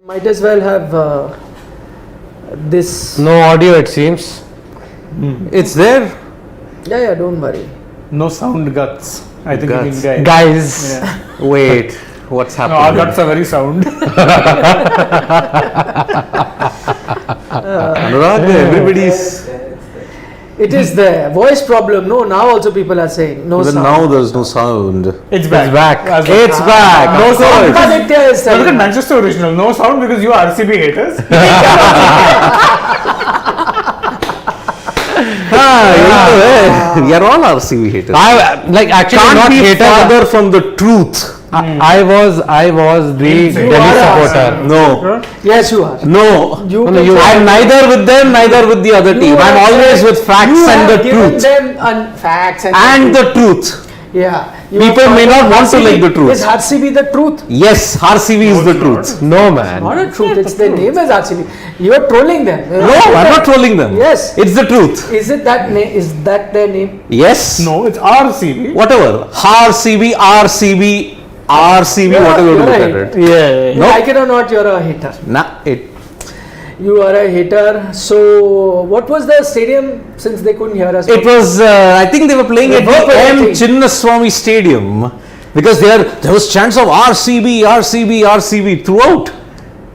Might as well have this. No audio, it seems. It's there. Yeah, don't worry. No sound guts. I think Guts. you mean Guys. Yeah. Wait, what's No, happening? our guts are very sound. Anurag, everybody's. It is there. Voice problem. No, now also people are saying no Even sound. now there's no sound. It's back. It's back. As well. It's back. No of sound. course. Aditya is Now look at saying. Manchester original. No sound because you are RCB haters. We are all RCB haters. I like actually Can't not be hater. farther from the truth. I was the You Delhi are supporter. No. Yes, you are. No. You No, can you- say- I'm neither with them, neither with the other You team. I'm have always said- with facts you and have the given truth. them facts And the truth. yeah. You People have may thought not want to RCB like the truth. Is RCB the truth? Yes, RCB is the it's truth. No man. Not a truth. It's their name as RCB. You are trolling them. No, I'm not trolling them. Yes. It's the truth. Is it that name? Is that their name? Yes. No, it's RCB. Whatever. RCB, Yeah, whatever you you're look at right. it. Yeah. No. Like it or not, you're a hater. Nah, it. You are a hater. So, what was the stadium since they couldn't hear us? It was, I think they were playing at the M. Reverberating. Chinnaswamy Stadium because there was chants of RCB throughout.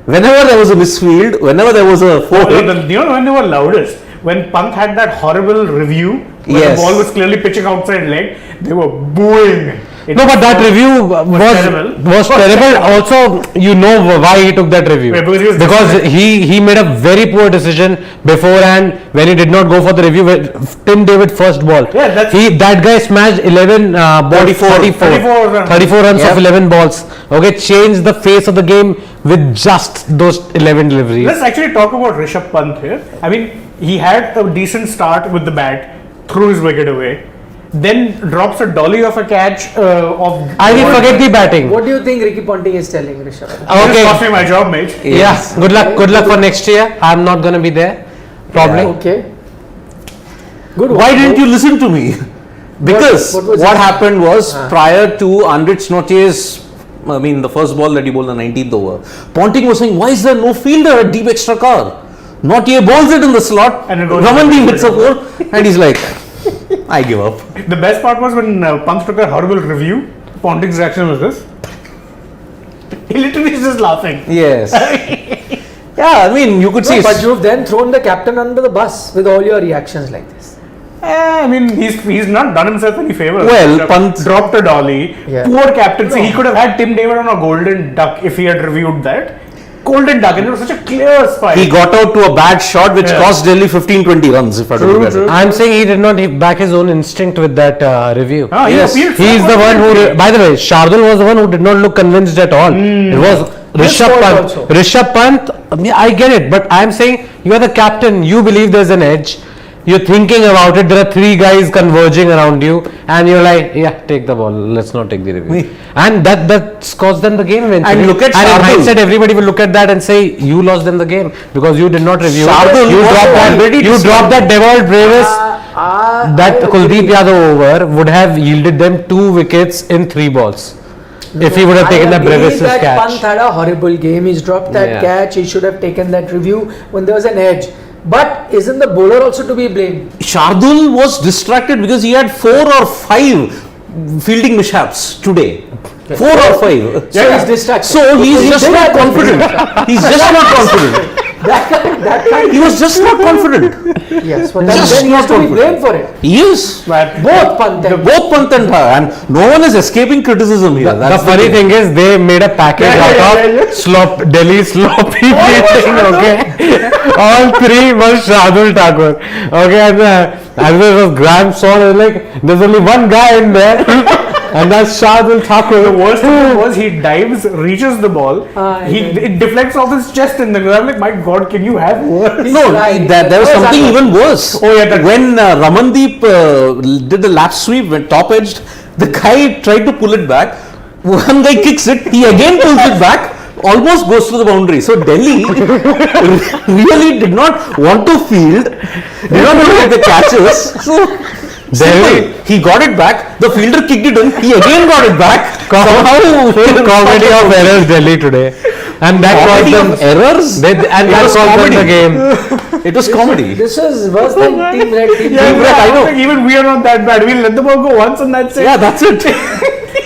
Whenever there was a misfield, whenever there was a You four-hit, know when they were loudest? When Pant had that horrible review where Yes. the ball was clearly pitching outside leg, they were booing. It No, but that review terrible. was terrible. Also, you know why he took that review. Yeah, because he made a very poor decision beforehand when he did not go for the review. Tim David first ball. Yeah, that's- that guy smashed 11 balls, 34 runs Yep. of 11 balls. Okay, changed the face of the game with just those 11 deliveries. Let's actually talk about Rishabh Pant here. I mean, he had a decent start with the bat, threw his wicket away, then drops a dolly of a catch of. I will forget the batting. What do you think Ricky Ponting is telling Rishabh? Okay. Cost me my job, mate. Yes. Yeah, good luck for next year. I'm not gonna be there, probably. Okay. Good. why one. didn't you listen to me? Because what was what it? happened was prior to Andrich Notier's, I mean, the first ball that he bowled the 19th over, Ponting was saying, why is there no fielder at deep extra car? Notier bowls it in the slot, And it goes- Ramandeep hits a four, and he's like, I give up. The best part was when Pant took a horrible review, Ponting's reaction was this. He literally is just laughing. Yes. Yeah, I mean, you could No, see. but you've then thrown the captain under the bus with all your reactions like this. I mean, he's not done himself any favor. Well, Pant- dropped a dolly. Yeah. Poor captaincy. No. He could have had Tim David on a golden duck if he had reviewed that. Golden duck, and it was such a clear spike. He got out to a bad shot which Yeah. cost Delhi 15-20 runs, if I True, don't get true. it. I'm saying he did not back his own instinct with that review. Ah, he Yes. appealed He is the one who, by the way, Shardul was the one who did not look convinced at all. It was Rishabh fault Pant. also. Rishabh Pant, I get it, but I'm saying you are the captain, you believe there's an edge, you're thinking about it, there are three guys converging around you, and you're like, yeah, take the ball, let's not take the review. And that's cost them the game eventually. And look at and in Shardul. hindsight, everybody will look at that and say, you lost them the game because you did not review. Shardul You was already dropped that Devold Bravis. That I Kuldeep agree. Yadav over would have yielded them 2 wickets in 3 balls. If he would have taken I that agree Brevis' that catch. Pant had a horrible game. He's dropped that Yeah. catch. He should have taken that review when there was an edge. But isn't the bowler also to be blamed? Shardul was distracted because he had 4 or 5 fielding mishaps today. 4 or 5. So he's distracted. So he's He just did not have confident. He's just not confident. that kind. He was just not confident. Yes, but Just then he has not to be confident. blamed for it. He is. Both Pant and Both Pant and Tha, and no one is escaping criticism here. The That's funny thing is, they made a package out of Delhi sloppy batting, okay? All 3 was Shardul Thakur. Okay, and there was Graham Saw, and like, there's only one guy in there, and that's Shardul Thakur. The worst of it was he dives, reaches the ball, yeah. it deflects off his chest in the ground. I'm like, my God, can you have worse? No, Right. there was Where's something Akbar? even worse. Oh, yeah, that- when Ramandeep did the lap sweep, went top edged, the guy tried to pull it back. One guy kicks it, he again pulls it back, almost goes to the boundary. So Delhi really did not want to field, did not want to take the catches. So Delhi- simple. He got it back, the fielder kicked it in, he again got it back. Somehow Comedy of errors Delhi today. and that caused Comedy them of errors. and It that was caused them the comedy. game. It was comedy. This was worse than Team Red. Team Yeah, Blue. I know. Even we are not that bad. We'll let the ball go once and that's it. Yeah, that's it.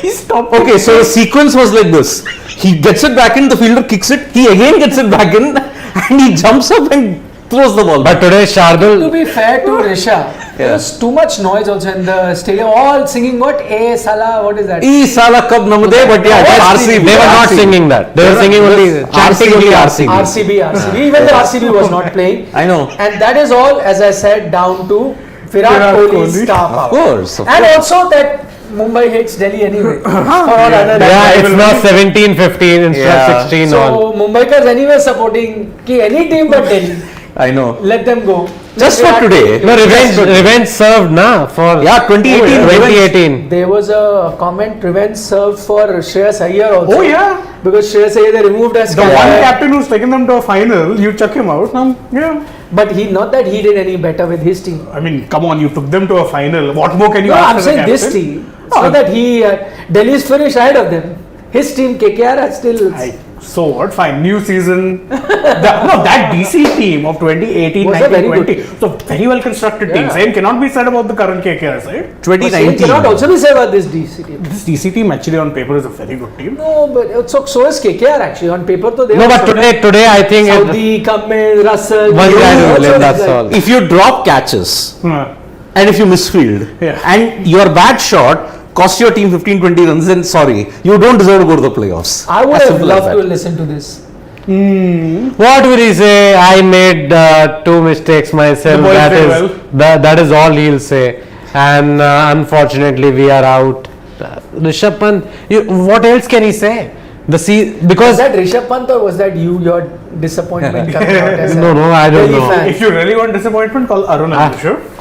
He stopped. Okay, so the sequence was like this. He gets it back in, the fielder kicks it, he again gets it back in, and he jumps up and throws the ball But back. today To Shardul, be fair to Risha, there was too much noise also in the stadium. All singing what? Salah, what is that? Sala Kab Namade, but yeah, that's RCB. they were not RCB. singing that. They were singing only chanting only RCB. RCB. Even the RCB was not playing. I know. And that is all, as I said, down to Virat Kohli's Kohli. star Of power. course. And also that Mumbai hates Delhi anyway. For all other Yeah, than it's now 17-15 instead Yeah. of 16 So all. Mumbaikars anyway supporting ki any team but Delhi. I know. Let them go. Just for Virat today. Kohli. No, revenge served na for Yeah, 2018. 2018. There was a comment revenge served for Shreyas Iyer also. Oh yeah. Because Shreyas Iyer they removed as The one captain. captain who's taken them to a final, you chuck him out. Yeah. But he not that he did any better with his team. I mean, come on, you took them to a final. What more can you No, ask I'm as a saying this captain? team. It's not that he Delhi's finished ahead of them. His team KKR are still. So what? Fine. New season. That DC team of 2018, Was a very 1920. So very well constructed team. Yeah. Same cannot be said about the current KKR side. Same 2019. cannot also be said about this DC team. This DC team actually on paper is a very good team. No, but so is KKR actually on paper. So they No, but today I think it, Saudi, Cummins, Russell. one you guy will also win, that's like- all. If you drop catches and if you misfield Yeah. and your bad shot cost your team 15-20 runs, then sorry, you don't deserve to go to the playoffs. I would As have simple as loved to that. listen to this. What would he say? I made 2 mistakes myself. The boys That did is that is all he'll say. And unfortunately, we are out. Rishabh Pant, what else can he say? Was Because that Rishabh Pant or was that your disappointment coming out as a no, I don't Delhi know. fan? If you really want disappointment, call Arun and Rishabh.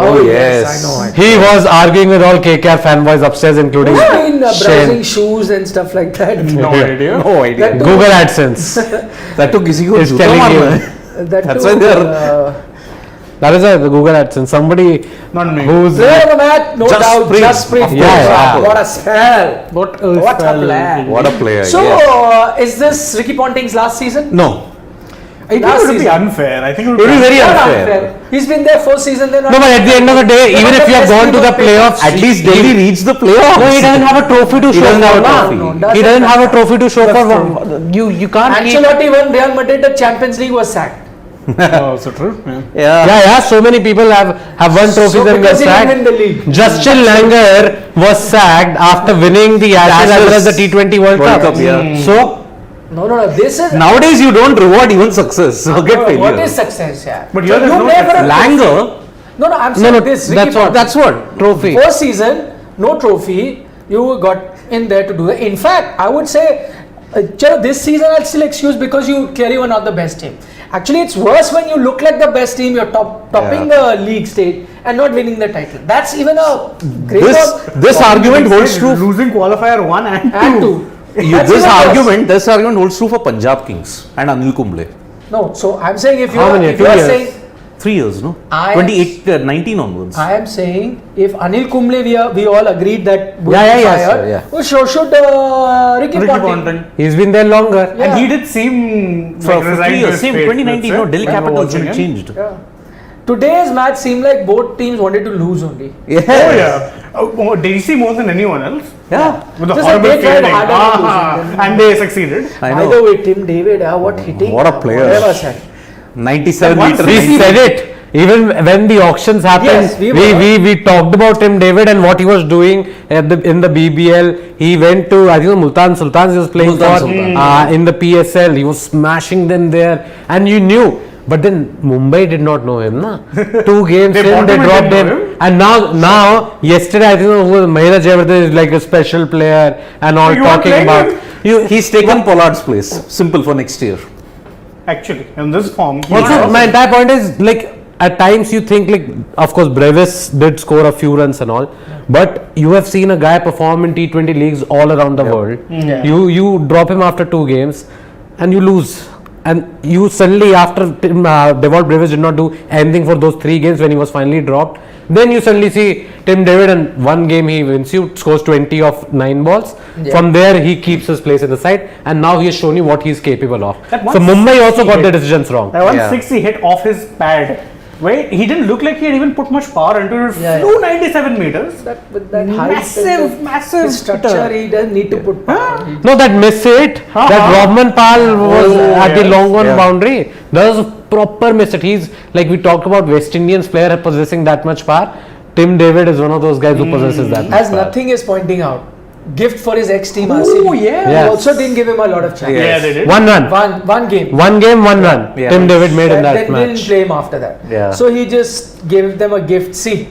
Oh yes. yes, I know. He was arguing with all KKR fanboys upstairs, including I mean, browsing Shane. shoes and stuff like that. No idea. No idea. That too- Google AdSense. That took किसी को It's जूता telling मारना you. है. That That's too, why they are- That is the Google AdSense. Somebody Not me. who's Player of the match, no Just doubt. Preet. Just Preet. Yeah. What a spell! What What a plan! What a player. So, yeah. is this Ricky Ponting's last season? No. I think Last it would be season. unfair. I think it It would be very Not unfair. He's been there 4 seasons. no, but at the end of the day, even if you have gone to the playoffs, At least Delhi reached the playoffs. no, he doesn't have a trophy to He show doesn't have a for. trophy. No, He doesn't have a trophy to show That's for. You can't keep. Ancelotti won Real Madrid the Champions League was sacked. Oh, so true. Yeah. Yeah. So many people have won trophies So and got because he didn't win sacked. the league. Justin Langer was sacked after winning the Ashes as well as the T20 World World Cup. Cup, yeah. So No. This is Nowadays you don't reward even success. Forget No, failure. what is success? Yeah. But here there's you no play for a Langer. No, I'm saying no, this. Ricky that's what. Ponting. That's what trophy. First season, no trophy. You got in there to do that. In fact, I would say, chalo, this season I'll still excuse because you clearly were not the best team. Actually, it's worse when you look like the best team. You're topping the league stage and not winning the title. That's even a great. This argument holds true. Losing qualifier 1 and 2. And two. That's This even worse. argument holds true for Punjab Kings and Anil Kumble. No, so I'm saying if you How are, many? if 2 you are years? saying 3 years, no? I- 19 onwards. I am saying if Anil Kumble we all agreed that would Yeah, be yes, fired, yeah. well, so should Ricky Ricky Ponting. Ponting. He's been there longer. Yeah. And he did seem For like resigned 3 to years, his same fate, 2019, let's no, say, Delhi when we were Capitals watching had him. changed. Yeah. Today's match seemed like both teams wanted to lose only. Yes. Oh yeah. DC more than anyone else. Yeah. With the Just horrible like they tried fielding. harder than losing. And they succeeded. I By know. the way, Tim David, what hitting? What a player. Whatever said. 97 Once meter. We 90. said it. Even when the auctions happened, Yes, we we talked about Tim David and what he was doing in the BBL. He went to, I think, Multan Sultans he was playing Multan for Sultan. in the PSL. He was smashing them there, and you knew. But then Mumbai did not know him, na? 2 games They in, bought they him and dropped didn't him, know him? and now yesterday I think Mahela Jayawardene is like a special player and all You are talking playing about. him? He's taken Pollard's place. Simple for next year. Actually, in this form. he Also, was my entire point is like at times you think like, of course, Brevis did score a few runs and all, but you have seen a guy perform in T20 leagues all around the world. Yeah. You drop him after 2 games and you lose. and you suddenly after Devon Davis did not do anything for those 3 games when he was finally dropped, then you suddenly see Tim David and one game he wins you, scores 20 of 9 balls. Yeah. From there he keeps his place in the side, and now he has shown you what he is capable of. That So Mumbai also 160 got hit. the decisions wrong. That 160 hit off his pad. Wait, he didn't look like he had even put much power into it. Yeah, Flew 97 meters. With that height, Massive his structure, he doesn't need to put power. No, that miss hit, that Robman Pal was at the long on boundary. That was a proper miss hit. He's like we talked about West Indians player possessing that much power. Tim David is one of those guys who possesses that much As power. nothing is pointing out. Gift for his ex-team RCB. Oh, yeah. They Yes. also didn't give him a lot of chance. Yeah. Yeah, they did. 1 run. One game. 1 game, 1 run. Yeah. Tim David made in that Then didn't match. play him after that. Yeah. So he just gave them a gift. See,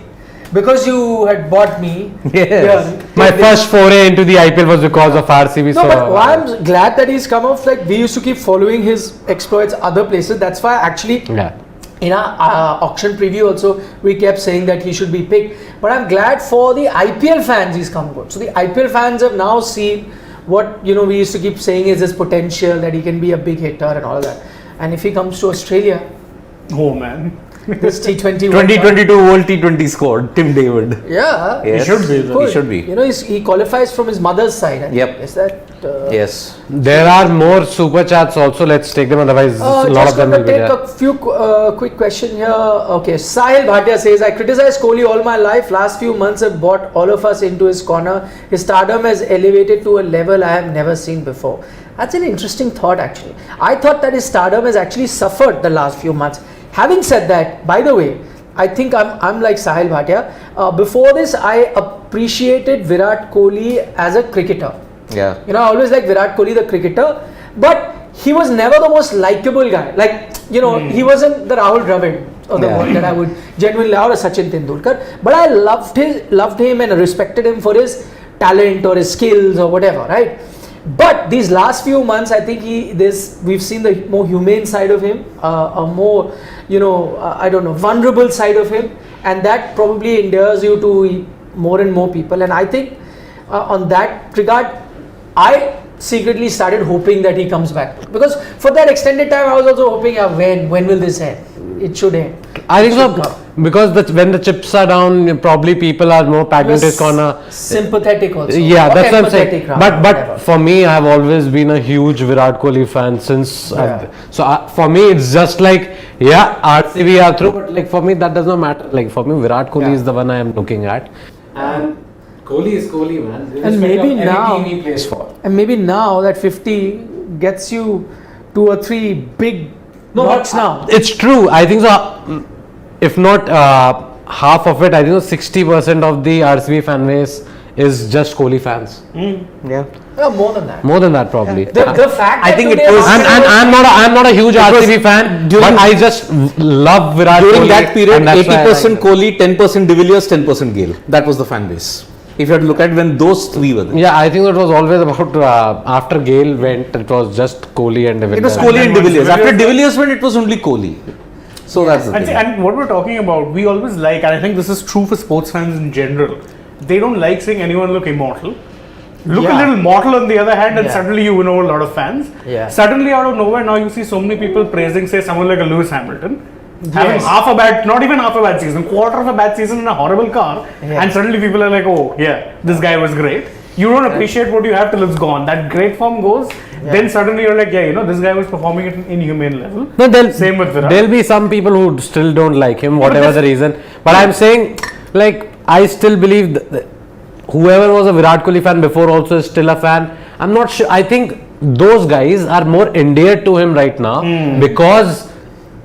because you had bought me. Yes. My first foray into the IPL was because of RCB. No, so but why I'm glad that he's come off. Like we used to keep following his exploits other places. That's why actually yeah. in our auction preview also we kept saying that he should be picked. But I'm glad for the IPL fans he's come good. So the IPL fans have now seen what we used to keep saying is his potential, that he can be a big hitter and all that. And if he comes to Australia, Oh man. this T20 World Cup- 2022 World T20 squad, Tim David. Yeah, Yes. should be, though. Cool. He should be. He qualifies from his mother's side. I think. Yep. Is that? Yes. There are more super chats also. Let's take them. Otherwise, a lot Just of them going will to be take there. a few quick question here. Okay, Sahil Bhatia says, I criticized Kohli all my life. Last few months have brought all of us into his corner. His stardom has elevated to a level I have never seen before. That's an interesting thought actually. I thought that his stardom has actually suffered the last few months. Having said that, by the way, I think I'm like Sahil Bhatia. Before this, I appreciated Virat Kohli as a cricketer. Yeah. I always like Virat Kohli, the cricketer, but he was never the most likable guy. Like, he wasn't the Rahul Dravid of the world that I would genuinely love, or Sachin Tendulkar. But I loved him and respected him for his talent or his skills or whatever, right? But these last few months, I think we've seen the more humane side of him, a more, vulnerable side of him, and that probably endears you to more and more people. And I think on that regard, I secretly started hoping that he comes back, because for that extended time I was also hoping when will this end? It should end. I think It should so, come. because when the chips are down, probably people are more packed into his corner. Sympathetic also. Yeah, Or that's what I'm saying. empathetic rather, But whatever. for me, I have always been a huge Virat Kohli fan since. For me, it's just like RCB are through, but like for me that does not matter. Like for me, Virat Kohli is the one I am looking at. And Kohli is Kohli, man. And maybe now, he plays for. and maybe now that 50 gets you 2 or 3 big knocks now. It's true. I think so. If not half of it, I think 60% of the RCB fan base is just Kohli fans. Yeah. More than that. More than that, probably. The fact I that think it today was- RCB I'm not a huge RCB fan, but I just love Virat During Kohli. that period, and that's why I 80% like him. Kohli, 10% de Villiers, 10% Gale. That was the fan base. If you had to look at when those 3 were there. Yeah, I think it was always about after Gale went, it was just Kohli and De It was Villiers. Kohli and de once Villiers. de After Villiers- de Villiers went, it was only Kohli. So that's the And, thing. and what we're talking about, we always like, and I think this is true for sports fans in general, they don't like seeing anyone look immortal. Look a Yeah. little mortal on the other hand, and Yeah. suddenly you know a lot of fans. Yeah. Suddenly, out of nowhere, now you see so many people praising, say, someone like a Lewis Hamilton, having Yes. not even half a bad season, quarter of a bad season in a horrible car, Yeah. and suddenly people are like, oh, yeah, this guy was great. You don't appreciate what you have till it's gone. That great form goes, then suddenly you're like, this guy was performing at an inhumane level. No, Same with Virat. There'll be some people who still don't like him, whatever the reason. But I'm saying, like, I still believe that whoever was a Virat Kohli fan before also is still a fan. I'm not sure. I think those guys are more endeared to him right now because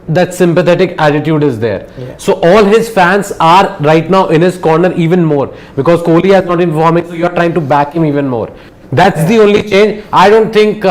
that sympathetic attitude is there. So all his fans are right now in his corner even more because Kohli has not been performing, so you're trying to back him even more. That's the only change. I don't think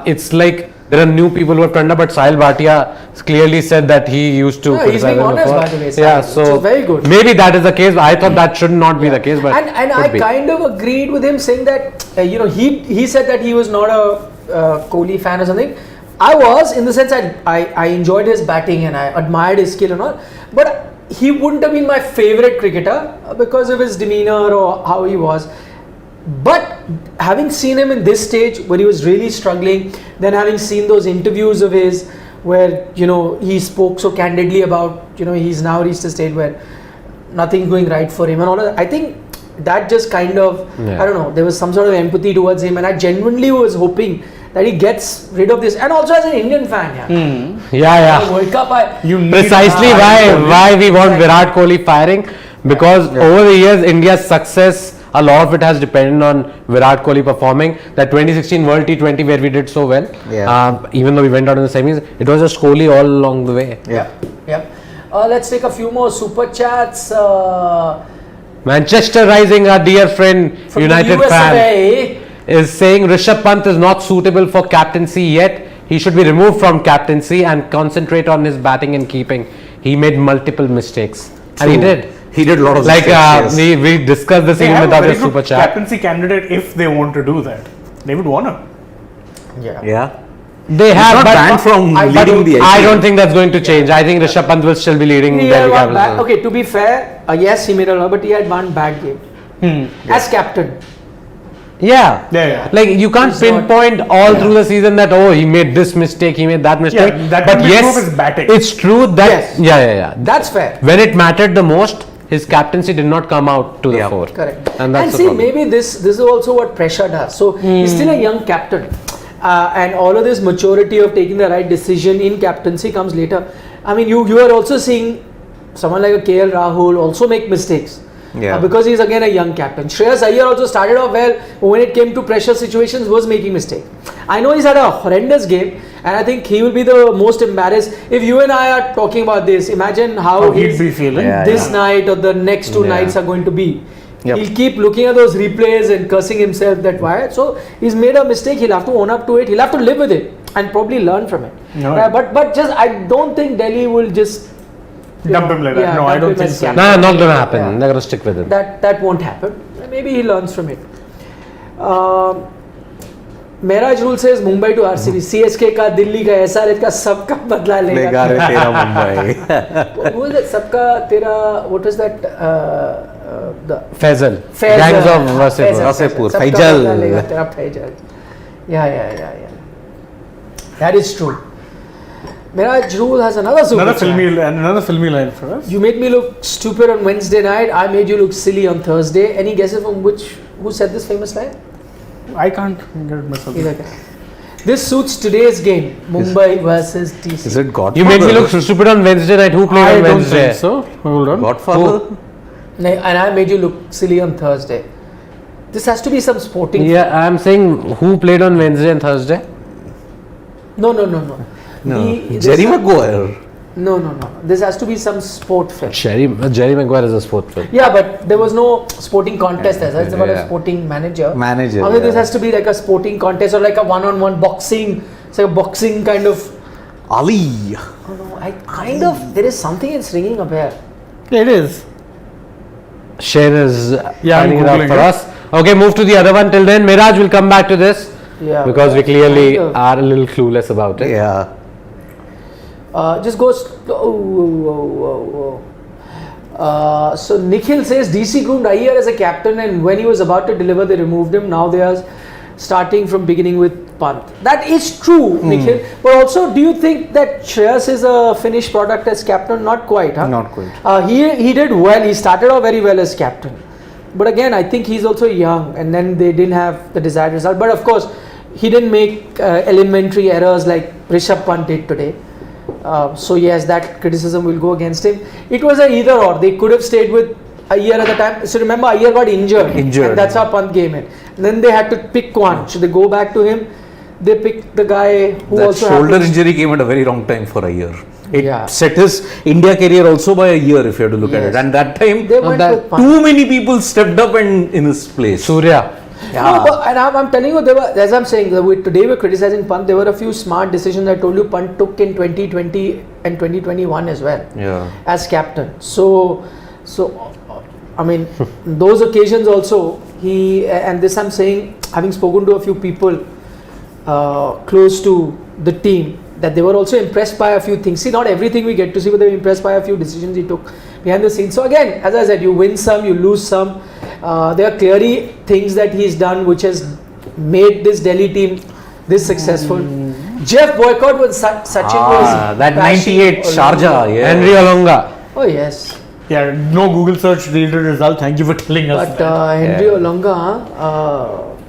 it's like there are new people who have turned up, but Sahil Bhatia clearly said that he used to Yeah, he's criticize being him honest, before. by the way, Sahil, Yeah, which so is very good. maybe that is the case. I thought that should not be the case, but and could I be. kind of agreed with him saying that he said that he was not a Kohli fan or something. I was, in the sense I enjoyed his batting and I admired his skill and all, but he wouldn't have been my favorite cricketer because of his demeanor or how he was. But having seen him in this stage where he was really struggling, then having seen those interviews of his where he spoke so candidly about he's now reached a stage where nothing's going right for him and all of that, I think that just kind of I don't know, there was some sort of empathy towards him, and I genuinely was hoping that he gets rid of this. And also as an Indian fan, Yeah. World Cup, Precisely why we want Virat Kohli firing, because over the years India's success, a lot of it has depended on Virat Kohli performing. That 2016 World T20 where we did so well, even though we went out in the semis, it was just Kohli all along the way. Let's take a few more super chats. Manchester Rising, our dear friend, From United the fan, USA. is saying Rishabh Pant is not suitable for captaincy yet. He should be removed from captaincy and concentrate on his batting and keeping. He made multiple mistakes. And he did. He did a lot of Like mistakes, yes. we discussed this They even have with a other very super good chat. captaincy candidate if they want to do that. David Warner. Yeah. They He's have, not but banned from leading the I IPL. don't think that's going to change. I think Rishabh Pant will still be leading He Delhi had one Capitals. okay, to be fair, yes, he made a lot, but he had one bad game as captain. Yeah. Like you can't He's not- pinpoint all through the season that he made this mistake, he made that mistake. that but can be yes, true of his batting. it's true that Yes. That's fair. when it mattered the most, his captaincy did not come out to the fore. Correct. And that's the see, problem. maybe this is also what pressure does. So he's still a young captain, and all of this maturity of taking the right decision in captaincy comes later. I mean, you are also seeing someone like a KL Rahul also make mistakes. Because he's again a young captain. Shreyas Iyer also started off well, but when it came to pressure situations, was making mistakes. I know he's had a horrendous game, and I think he will be the most embarrassed. If you and I are talking about this, imagine how he'd be feeling. this night or the next two nights are going to be. He'll keep looking at those replays and cursing himself that why. So he's made a mistake. He'll have to own up to it. He'll have to live with it and probably learn from it. But just I don't think Delhi will just Dump him like that. No, I don't think so. Nah, not gonna happen. They're gonna stick with him. That won't happen. Maybe he learns from it. Mehraj rule says Mumbai to RCB, CSK का, दिल्ली का, SRH का, सबका बदला लेगा. तेरा Mumbai. What was that? सबका तेरा. What was that? The Faisal. Faisal. Gangs of Wasipur. Wasipur. सबका Faisal. बदला लेगा तेरा Faisal. Yeah. That is true. Mehraj rule has another super Another filmy line for us. You made me look stupid on Wednesday night. I made you look silly on Thursday. Any guesses from who said this famous line? I can't get it myself. This suits today's game, Mumbai versus DC. Is it Godfather? You made me look stupid on Wednesday night. Who played I on don't Wednesday? think so. Hold on. Godfather? And I made you look silly on Thursday. This has to be some sporting. Yeah, I'm saying who played on Wednesday and Thursday? No. Jerry Maguire. No. This has to be some sport film. Jerry Maguire is a sport film. Yeah, but there was no sporting contest as such. It's about a sporting manager. This has to be like a sporting contest or like a one-on-one boxing. It's like a boxing kind of. Ali. Oh no, I kind of. There is something it's ringing a bell. It is. Shane is finding it out Googling for it. us. Okay, move to the other one. Till then, Miraj will come back to this. Yeah. Because we clearly kind of. are a little clueless about it. Yeah. Just goes. So Nikhil says DC groomed Iyer as a captain, and when he was about to deliver, they removed him. Now they are starting from beginning with Pant. That is true, Nikhil. But also, do you think that Shreyas is a finished product as captain? Not quite, huh? Not quite. He did well. He started off very well as captain. But again, I think he's also young, and then they didn't have the desired result. But of course, he didn't make elementary errors like Rishabh Pant did today. So yes, that criticism will go against him. It was an either or. They could have stayed with Iyer at the time. So remember, Iyer got injured. And that's how Pant came in. And then they had to pick one. Should they go back to him? They picked the guy who That also shoulder happens- injury came at a very wrong time for Iyer. It Yeah. set his India career also by a year if you have to look at it. Yes. And that time, They went that- with Pant. too many people stepped up and in his place. Surya. No, but, and I'm telling you, there were, as I'm saying, today we're criticizing Pant. There were a few smart decisions I told you Pant took in 2020 and 2021 as well. Yeah. As captain. So I mean, those occasions also, and this I'm saying, having spoken to a few people close to the team, that they were also impressed by a few things. See, not everything we get to see, but they were impressed by a few decisions he took behind the scenes. So again, as I said, you win some, you lose some. There are clearly things that he's done which has made this Delhi team this successful. Jeff boycott was Sachin was that bashing 98 Olonga. Sharjah, yeah. Henry Olonga. Oh yes, Yeah, no Google search yielded result. Thank you for telling us but that. Henry Olonga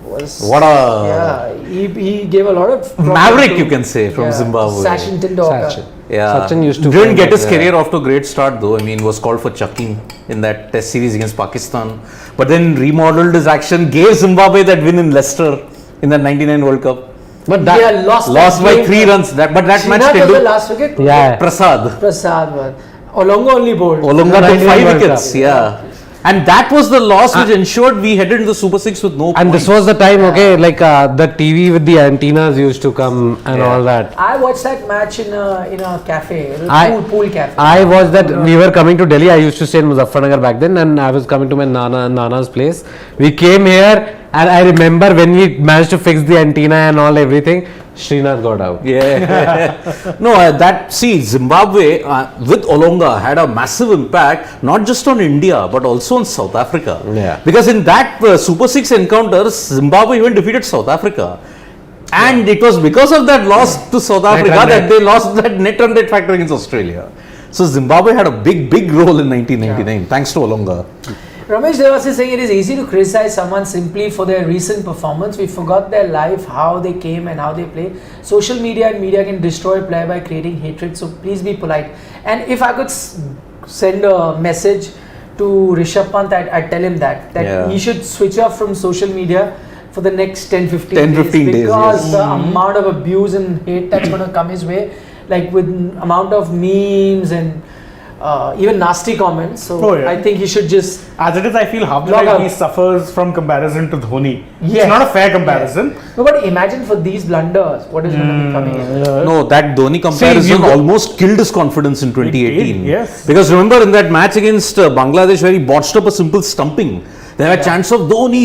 was What a he gave a lot of problem maverick, to- you can say, from Zimbabwe. Sachin Tendulkar. Sachin. Yeah. Sachin used to Didn't play get his that, career off to a great start though. I mean, was called for chucking in that test series against Pakistan. But then remodeled his action, gave Zimbabwe that win in Leicester in the 99 World Cup. But that, Yeah, lost By game. 3 runs. But that match Srinath was the Tendulkar, last wicket. yeah. Prasad was. Olonga only bowled. Olonga took 99 5 World wickets. Cup. Yeah. And that was the loss which ensured we headed into the Super 6 with no And points. this was the time, okay, like the TV with the antennas used to come and Yeah. all that. I watched that match in a cafe, I- pool cafe. I was that we were coming to Delhi. I used to stay in Muzaffarnagar back then, and I was coming to my Nana's place. We came here, and I remember when we managed to fix the antenna and all everything. Srinath got out. Yeah. No, Zimbabwe with Olonga had a massive impact not just on India but also on South Africa. Yeah. Because in that Super 6 encounter, Zimbabwe even defeated South Africa. And it was because of that loss to South Africa run that rate. they lost that net run rate factor against Australia. So Zimbabwe had a big role in 1999 thanks to Olonga. Ramesh Devas is saying it is easy to criticize someone simply for their recent performance. We forgot their life, how they came and how they play. Social media and media can destroy a player by creating hatred. So please be polite. And if I could send a message to Rishabh Pant, I'd tell him that Yeah. he should switch off from social media for the next 10-15 10-15 days, because yes. the amount of abuse and hate that's going to come his way, like with amount of memes and even nasty comments. So Oh, yeah. I think he should just As it is, I feel half the Log time out. he suffers from comparison to Dhoni. Yes. It's not a fair comparison. No, but imagine for these blunders, what is going to be coming in. No, that Dhoni comparison you- almost killed his confidence in 2018. did, yes. Because remember in that match against Bangladesh where he botched up a simple stumping, there were chants of Dhoni,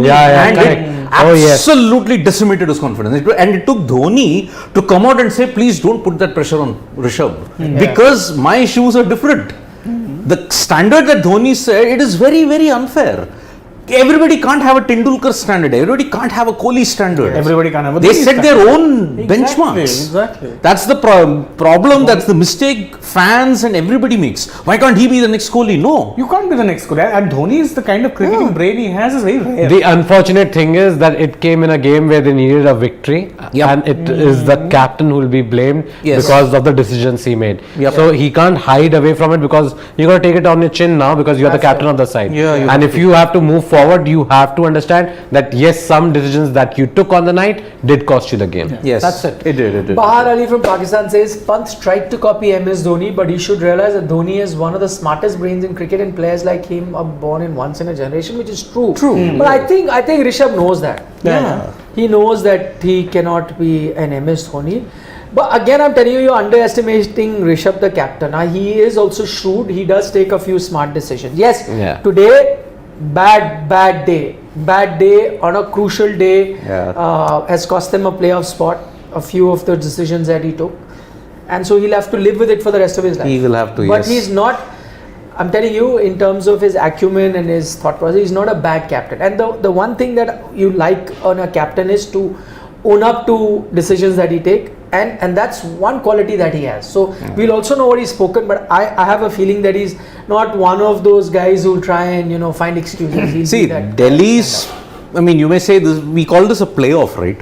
Yeah, and correct. it Oh, yes. absolutely decimated his confidence. And it took Dhoni to come out and say, please don't put that pressure on Rishabh because my issues are different. The standard that Dhoni said, it is very unfair. Everybody can't have a Tendulkar standard. Everybody can't have a Kohli standard. Everybody can't have a They Dhoni set standard. their own Exactly, benchmarks. exactly. That's the problem. That's the mistake fans and everybody makes. Why can't he be the next Kohli? No. You can't be the next Kohli. And Dhoni is the kind of cricketing brain he has is very rare. The unfortunate thing is that it came in a game where they needed a victory, Yep. and it is the captain who will be blamed Yes. because of the decisions he made. Yep. So he can't hide away from it because you got to take it on your chin now because you are the That's captain right. of the side. Yeah, you and have if to. you have to move forward, you have to understand that yes, some decisions that you took on the night did cost you the game. Yes. That's it. It did. Bahar Ali from Pakistan says Pant tried to copy MS Dhoni, but he should realize that Dhoni is one of the smartest brains in cricket, and players like him are born in once in a generation, which is true. But I think Rishabh knows that. Yeah. He knows that he cannot be an MS Dhoni. But again, I'm telling you, you're underestimating Rishabh, the captain. He is also shrewd. He does take a few smart decisions. Yes, Yeah. today, bad day on a crucial day has cost them a playoff spot. A few of the decisions that he took, and so he'll have to live with it for the rest of his life. He will have to, But yes. he's not. I'm telling you, in terms of his acumen and his thought process, he's not a bad captain. And the one thing that you like on a captain is to own up to decisions that he take, and that's one quality that he has. So we'll also know what he's spoken, but I have a feeling that he's not one of those guys who'll try and find excuses. He'll See, be that Delhi's, I mean, you may say this, we call this a playoff, right?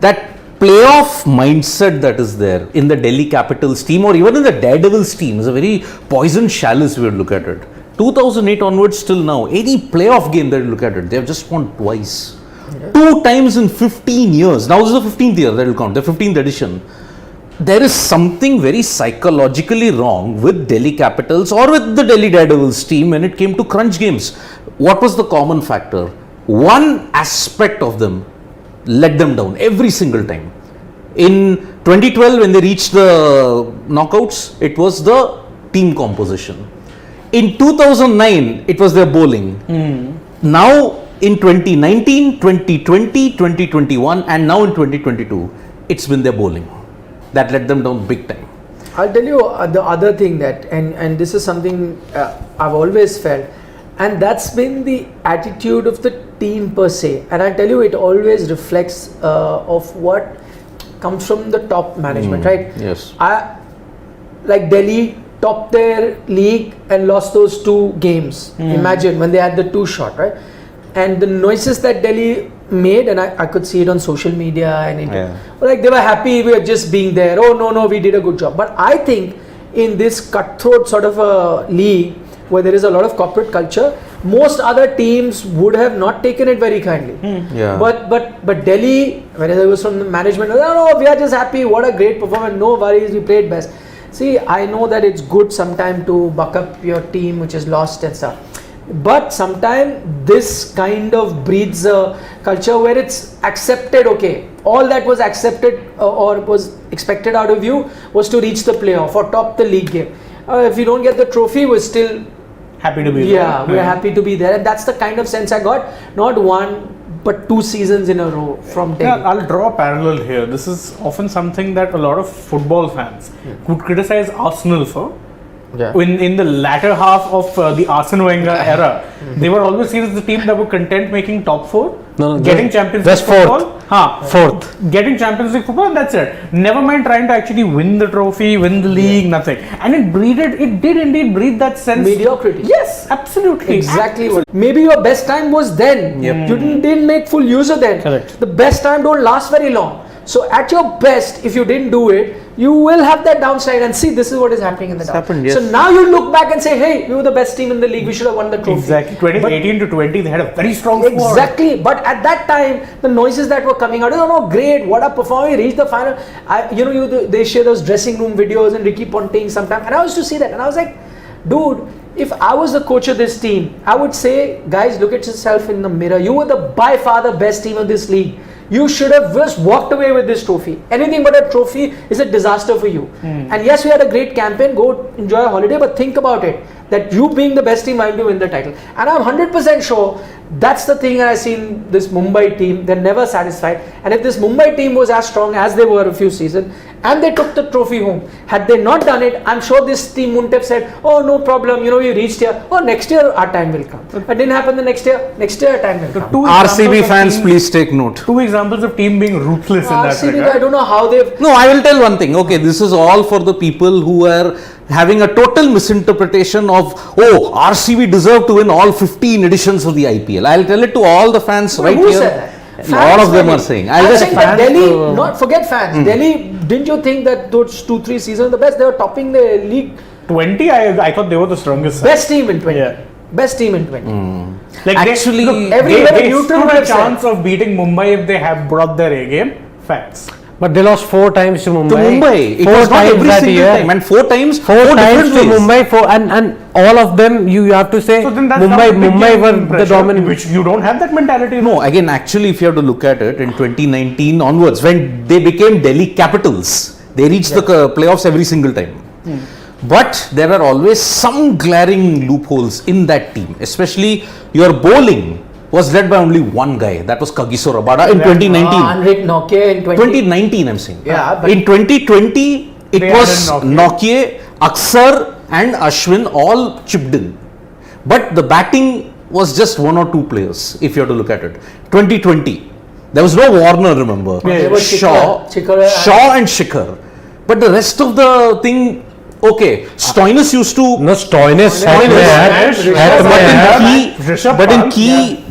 That playoff mindset that is there in the Delhi Capitals team or even in the Daredevils team is a very poison chalice we would look at it. 2008 onwards till now, any playoff game that you look at it, they have just won twice. 2 times in 15 years. Now this is the 15th year that will count, the 15th edition. There is something very psychologically wrong with Delhi Capitals or with the Delhi Daredevils team when it came to crunch games. What was the common factor? One aspect of them let them down every single time. In 2012, when they reached the knockouts, it was the team composition. In 2009, it was their bowling. Now, in 2019, 2020, 2021, and now in 2022, it's been their bowling that let them down big time. I'll tell you the other thing that, and this is something I've always felt, And that's been the attitude of the team per se. And I tell you, it always reflects of what comes from the top management, right? Yes. Like Delhi topped their league and lost those 2 games. Imagine when they had the 2 shot, right? And the noises that Delhi made, and I could see it on social media and like they were happy we were just being there. Oh no, we did a good job. But I think in this cutthroat sort of a league where there is a lot of corporate culture, most other teams would have not taken it very kindly. Yeah. But Delhi, whenever it was from the management, no, we are just happy. What a great performance. No worries, we played best. See, I know that it's good sometime to buck up your team which is lost and stuff. But sometimes this kind of breeds a culture where it's accepted, okay, all that was accepted or was expected out of you was to reach the playoff or top the league game. If you don't get the trophy, we're still happy to be there. Yeah, we're happy to be there. And that's the kind of sense I got, not 1 but 2 seasons in a row from Delhi. Yeah, I'll draw a parallel here. This is often something that a lot of football fans would criticize Arsenal for. Yeah. In the latter half of the Arsene Wenger era, they were always seen as the team that were content making top 4, getting Champions League football. Fourth. Getting Champions League football, and that's it. Never mind trying to actually win the trophy, win the league, nothing. And it did indeed breed that sense. Mediocrity. Yes, absolutely. Exactly. Maybe your best time was then. Yep. You didn't make full use of that. Correct. The best time don't last very long. So at your best, if you didn't do it, you will have that downside. And see, this is what is happening in the down. happened, yes. So now you look back and say, hey, we were the best team in the league. We should have won the trophy. Exactly. 2018 to 20, they had a very strong squad. Exactly. But at that time, the noises that were coming out, oh no, great, what a performance, reached the final. They share those dressing room videos and Ricky Ponting sometimes. And I used to see that. And I was like, dude, if I was the coach of this team, I would say, guys, look at yourself in the mirror. You were by far the best team of this league. You should have just walked away with this trophy. Anything but a trophy is a disaster for you. And yes, we had a great campaign. Go enjoy a holiday, but think about it. That you being the best team might be win the title. And I'm 100% sure that's the thing I see in this Mumbai team. They're never satisfied. And if this Mumbai team was as strong as they were a few seasons, and they took the trophy home, had they not done it, I'm sure this team wouldn't have said, oh, no problem, we reached here. Oh, next year our time will come. It didn't happen the next year our time will come. RCB fans, please take note. 2 examples of team being ruthless in that RCB, regard. I don't know how they've... No, I will tell one thing. Okay, this is all for the people who are having a total misinterpretation of, oh, RCB deserve to win all 15 editions of the IPL. I'll tell it to all the fans right who here. Said that? A lot of them are saying. I'm saying that Delhi, not forget fans. Delhi, didn't you think that those 2-3 seasons the best? They were topping the league. 20, I thought they were the strongest side. Best team in 20. Yeah. Best team in 20. Like Actually, they stood a chance of beating Mumbai if they have brought their A game. Facts. But they lost 4 times to Mumbai. It was not every single time. And 4 times, 4 times to different ways. Mumbai, and all of them you have to say So then that's Mumbai were the pressure, dominant. which you don't have that mentality. No, again, actually, if you have to look at it, in 2019 onwards, when they became Delhi Capitals, they reached the playoffs every single time. But there were always some glaring loopholes in that team, especially your bowling was led by only one guy, that was Kagiso Rabada in 2019. Henrik Nokia in 2019, I'm saying. Yeah, but in 2020, it They was added Nokia, Aksar and Ashwin all chipped in. But the batting was just 1 or 2 players, if you have to look at it. 2020, there was no Warner, remember? There was Shaw and Shikhar. But the rest of the thing, okay, Stoinis used to... No, Stoinis.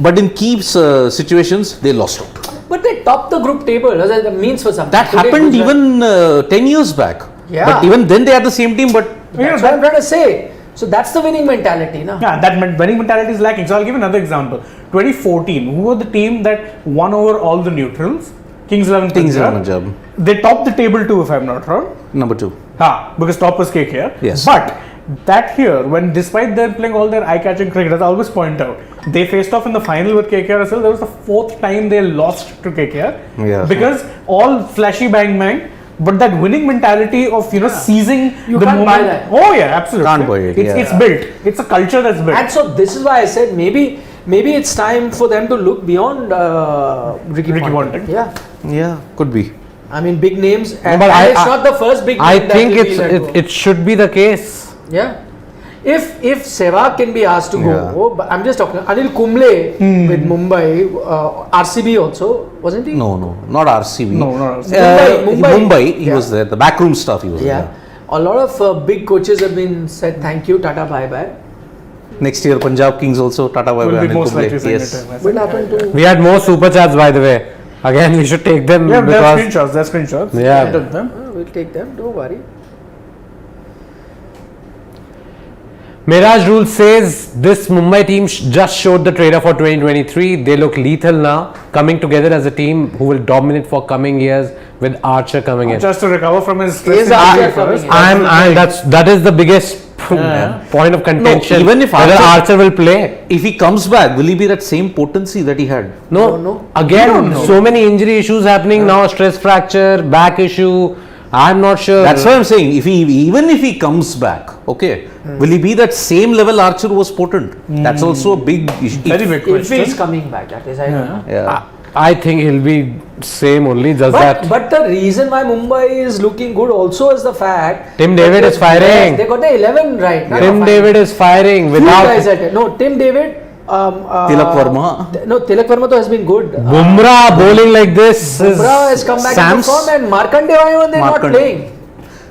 But in key situations, they lost out. But they topped the group table. That means for something. That happened even 10 years back. Yeah. But even then they had the same team, but... That's what I'm trying to say. So that's the winning mentality, no? Yeah, that winning mentality is lacking. So I'll give another example. 2014, who were the team that won over all the neutrals? Kings 11 Punjab. They topped the table too, if I'm not wrong. Number 2. Because top was KKR. Yes. But that year, when despite them playing all their eye-catching cricket, as I always point out, they faced off in the final with KKR as well. That was the 4th time they lost to KKR. Yeah. Because all flashy bang, but that winning mentality of seizing You the can't moment. buy that. Oh yeah, absolutely. Can't buy it, It's built. It's a culture that's built. And so this is why I said maybe it's time for them to look beyond Ricky Ponting. Yeah. Yeah, could be. I mean, big names. And but it's not the first big name I that think will be let go. it should be the case. Yeah. if Sehwag can be asked to go, but I'm just talking Anil Kumble with Mumbai, RCB also, wasn't he? No, not RCB. No, not Mumbai. He was there. The backroom stuff. He was there. A lot of big coaches have been said thank you, Tata, bye bye. Next year, Punjab Kings also Tata bye Will bye. be most likely Yes. What happened to? We had more super chats, by the way. Again, we should take them Yeah, because they're screenshots. Yeah. I took them. We'll take them. Don't worry. Miraj Rule says this Mumbai team just showed the trailer for 2023. They look lethal now, coming together as a team who will dominate for coming years with Archer coming in. Just to recover from his stress. Is Archer coming in? That is the biggest point of contention. No, even if whether Archer will play. If he comes back, will he be that same potency that he had? No. Again, so many injury issues happening now. Stress fracture, back issue. I'm not sure. That's why I'm saying, even if he comes back, okay, will he be that same level Archer was potent? That's also a big issue. Very big If question. he's coming back, that is, I don't know. Yeah. I think he'll be same only. Just that. But the reason why Mumbai is looking good also is the fact Tim David is firing. They got the 11 right. Tim David is firing Few without. guys at it. No, Tim David. Tilak Verma. No, Tilak Verma though has been good. Bumrah bowling like this. Bumrah has come back Sam's- in the form, and Markandeya, why are they not Markandeya. playing?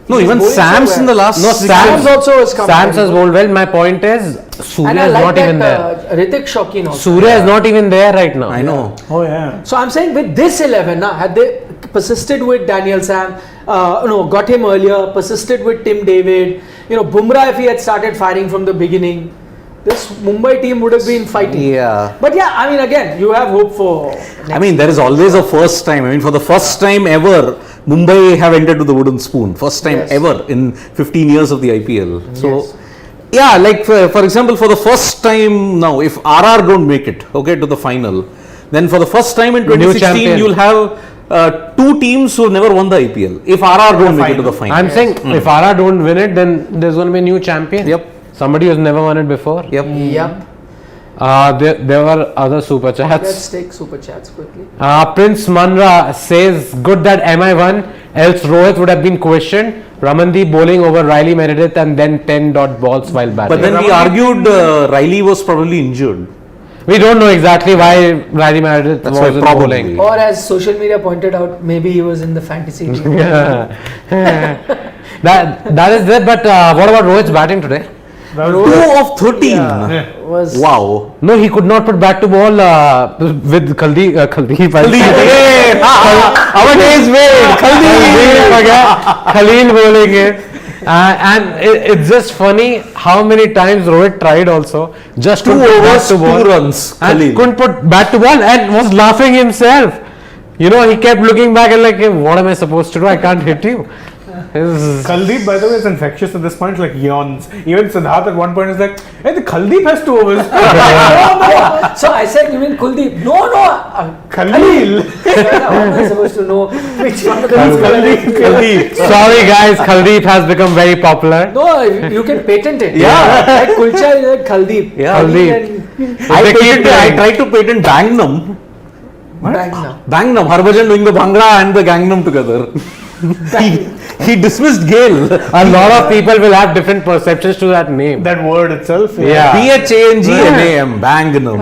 No, He's even bowling so Sam's well. in the last. No, Sam's also has come Sam's back. has bowled well. My point is, Surya And I is like not that even there. Ritik Shaukin also. Surya is not even there right now. I know. Oh, yeah. So I'm saying with this 11, had they persisted with Daniel Sam, got him earlier, persisted with Tim David, Bumrah, if he had started firing from the beginning, this Mumbai team would have been fighting. Yeah. But yeah, I mean, again, you have hope for. I mean, there is always a first time. I mean, for the first time ever, Mumbai have entered with the wooden spoon. First time Yes. ever in 15 years of the IPL. So, Yes. yeah, like for example, for the first time now, if RR don't make it, okay, to the final, then for the first time in 2016, champion. you'll have two teams who have never won the IPL. If RR don't make it to the final. I'm saying if RR don't win it, then there's going to be a new champion. Yep. Somebody who's never won it before. Yep. Yep. There were other super Let's chats. take super chats quickly. Prince Manra says, good that MI won, else Rohit would have been questioned. Ramandeep bowling over Riley Meredith and then 10 dot balls while batting. But then we argued Riley was probably injured. We don't know exactly why Riley Meredith That's why wasn't probably. bowling. Or as social media pointed out, maybe he was in the fantasy team. That is there, but what about Rohit's batting today? 2 of 13. Was Wow. No, he could not put bat to ball with Khaldeep. Our days wait. Khalil bowling it. And it's just funny how many times Rohit tried also just 2 to put bat overs, to 2 ball runs. and Khalil. couldn't put bat to ball and was laughing himself. He kept looking back and like, hey, what am I supposed to do? I can't hit you. Kuldeep, by the way, is infectious at this point, like yawns. Even Siddharth at one point is like, hey, the Kuldeep has 2 overs. no. So I said, you mean Kuldeep? No. Khalil. How am I supposed to know which one of them is Khaldeep. Sorry guys, Khaldeep has become very popular. No, you can patent it. Yeah. Like Kulcha, you like Khaldeep. Yeah. Khaldeep. I tried to patent Bangnam. Bangnam. Harbhajan doing the Bhangra and the Gangnam together. he dismissed Gale. A lot of people will have different perceptions to that name. That word itself. Yeah. BHANGNAM. Bangnam.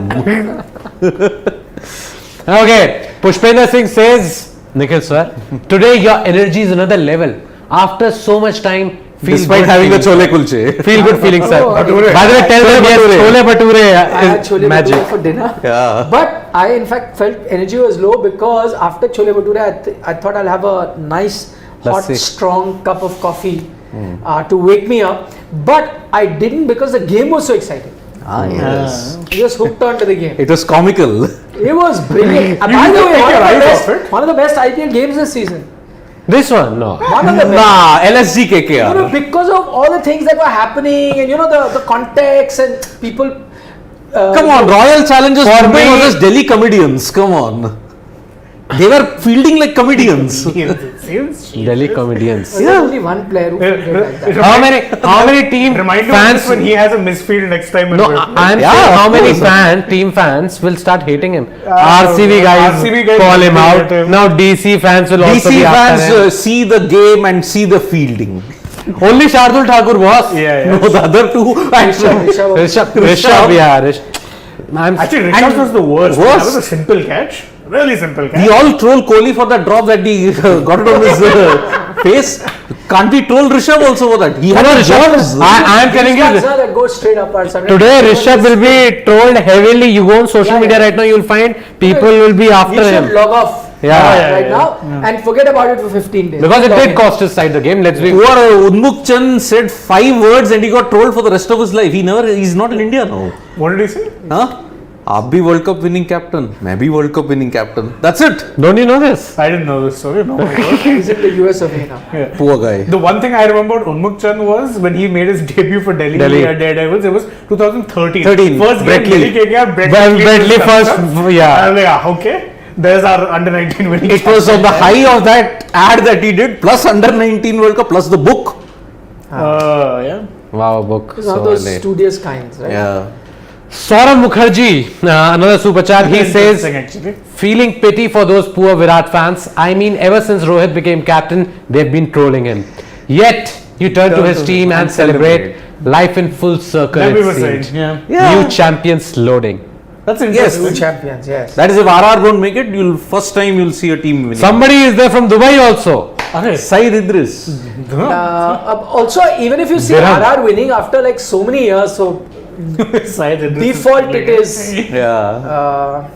Okay, Pushpender Singh says, Nikhil sir, today your energy is another level. After so much time, feel Despite good having the feeling. chole kulche. Feel good feeling, sir. Oh, By the way, tell them yes, chole bhature I had is chole magic. bhature for dinner. Yeah. But I in fact felt energy was low because after chole bhature I thought I'll have a nice hot Lassi. strong cup of coffee to wake me up. But I didn't because the game was so exciting. Yes. Just hooked on to the game. It was comical. It was brilliant. By didn't the way, take your eyes off it? one of the best IPL games this season. This one, no. One of the best. Nah, LSG KKR. Because of all the things that were happening and the context and people. Come on, Royal Challengers Mumbai versus Delhi comedians. Come on. They were fielding like comedians. Delhi comedians. There's only one player who did like that. How many team Remind him of fans? this when he has a misfield next time. No, I'm Yeah, saying of how many course. team fans will start hating him. RCB guys RCB guys call him will out. hate him. Now DC fans will also DC be after fans him. see the game and see the fielding. Only Shardul Thakur was. Yeah. No, the other two. Rishabh, yeah. Actually, Rishabh was the worst. That was a simple catch. Really simple catch. We all troll Kohli for that drop that he got it on his face. Can't we troll Rishabh also for that? He had Rishabh, I am telling you this. that goes straight upwards. Today, Rishabh will be trolled heavily. You go on social media right now, you will find people will be after He him. should log off right now and forget about it for 15 days. Because it did cost his side the game. Let's be. Poor Unmukh Chand said 5 words and he got trolled for the rest of his life. He's not in India now. What did he say? Huh? आप भी world cup winning captain, मैं भी world cup winning captain. That's it. Don't you know this? I didn't know this story. No. He's in the US of A now. Yeah. Poor guy. The one thing I remember about Unmukh Chand was when he made his debut for Delhi at Daredevils. It was 2013. 13. First game Brett Delhi came Bradley first, yeah. I was like, okay. There's our under 19 winning. It was on the high of that ad that he did, plus under 19 World Cup, plus the book. Yeah. Wow, book. He's one of those studious kinds, right? Yeah. Saurav Mukherjee, another super chat. He says, Actually. feeling pity for those poor Virat fans. I mean, ever since Rohit became captain, they've been trolling him. Yet, you turn to his team and celebrate. Life in full circle. That we it were seemed. saying. Yeah. New champions loading. That's Yes. interesting. Two champions, yes. That is if RR don't make it, first time you'll see a team winning. Somebody is there from Dubai also. Saeed Idris. Also, even if you see Virat. RR winning after like so many years, so default it is. Yeah.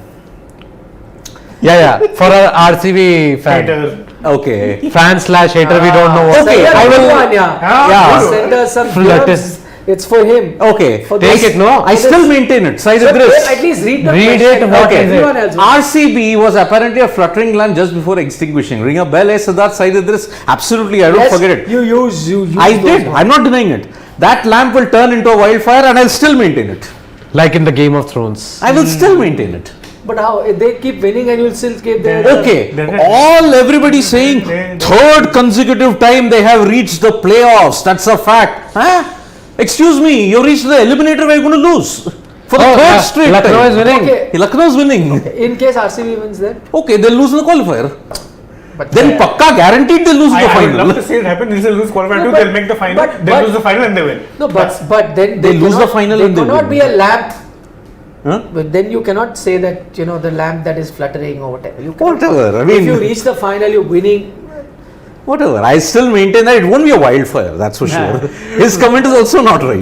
Yeah. For a RCB fan. Hater. Okay. Fan slash hater, we don't know what. Okay, I will. Yeah. Send us some Flatus. DMs. It's for him. Okay. For Take this- it, no? I still maintain it. Saeed But Idris. at least read the Read question. it, what Okay. is it? Everyone else will. RCB was apparently a fluttering lamp just before extinguishing. Ring a bell, Siddharth Saeed Idris. Absolutely, I don't Yes, forget it. You use. I those did. ones. I'm not denying it. That lamp will turn into a wildfire and I'll still maintain it. Like in the Game of Thrones. I will still maintain it. But how? They keep winning and you'll still keep their. Okay. Everybody saying third consecutive time they have reached the playoffs. That's a fact. Huh? Excuse me, you reached the eliminator where you're going to lose. For the third straight Lucknow time. is winning. Okay. Lucknow is winning. In case RCB wins, then. Okay, they'll lose in the qualifier. But Then Pakka guaranteed they'll lose in the I would love final. to see it happen. They'll lose qualifier No, two. but- They'll make the final. but- They'll lose the final and they win. No, but then They lose the cannot- final They and they cannot win. be a lamp. Huh? But then you cannot say that the lamp that is fluttering or whatever. You cannot- Whatever. I If you mean, reach the final, you're winning. whatever. I still maintain that it won't be a wildfire. That's for sure. His comment is also not right.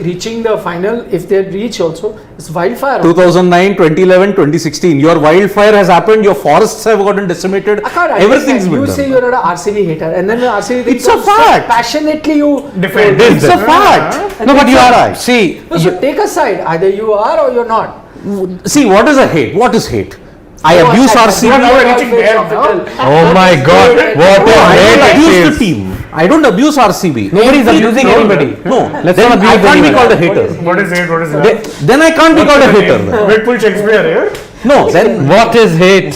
Reaching the final, if they reach also, it's wildfire. 2009, 2011, 2016. Your wildfire has happened. Your forests have gotten decimated. I can't Everything's understand. been You done. say you're not an RCB hater, and then the RCB thing It's a comes, so fact. passionately you Defend. It's a fact. No, but you are. Right. See, No, so take a side. Either you are or you're not. See, what is a hate? What is hate? I No, abuse I- RCB. Now we're I- reaching there now. oh my god, what No, a I hate don't it abuse is. the team. I don't abuse RCB. Nobody's abusing anybody. No, Let's then not abuse I can't be anyone. called a hater. What is it? What is it? Then I can't be called a hater. Redpool Shakespeare here. No, then What is hate?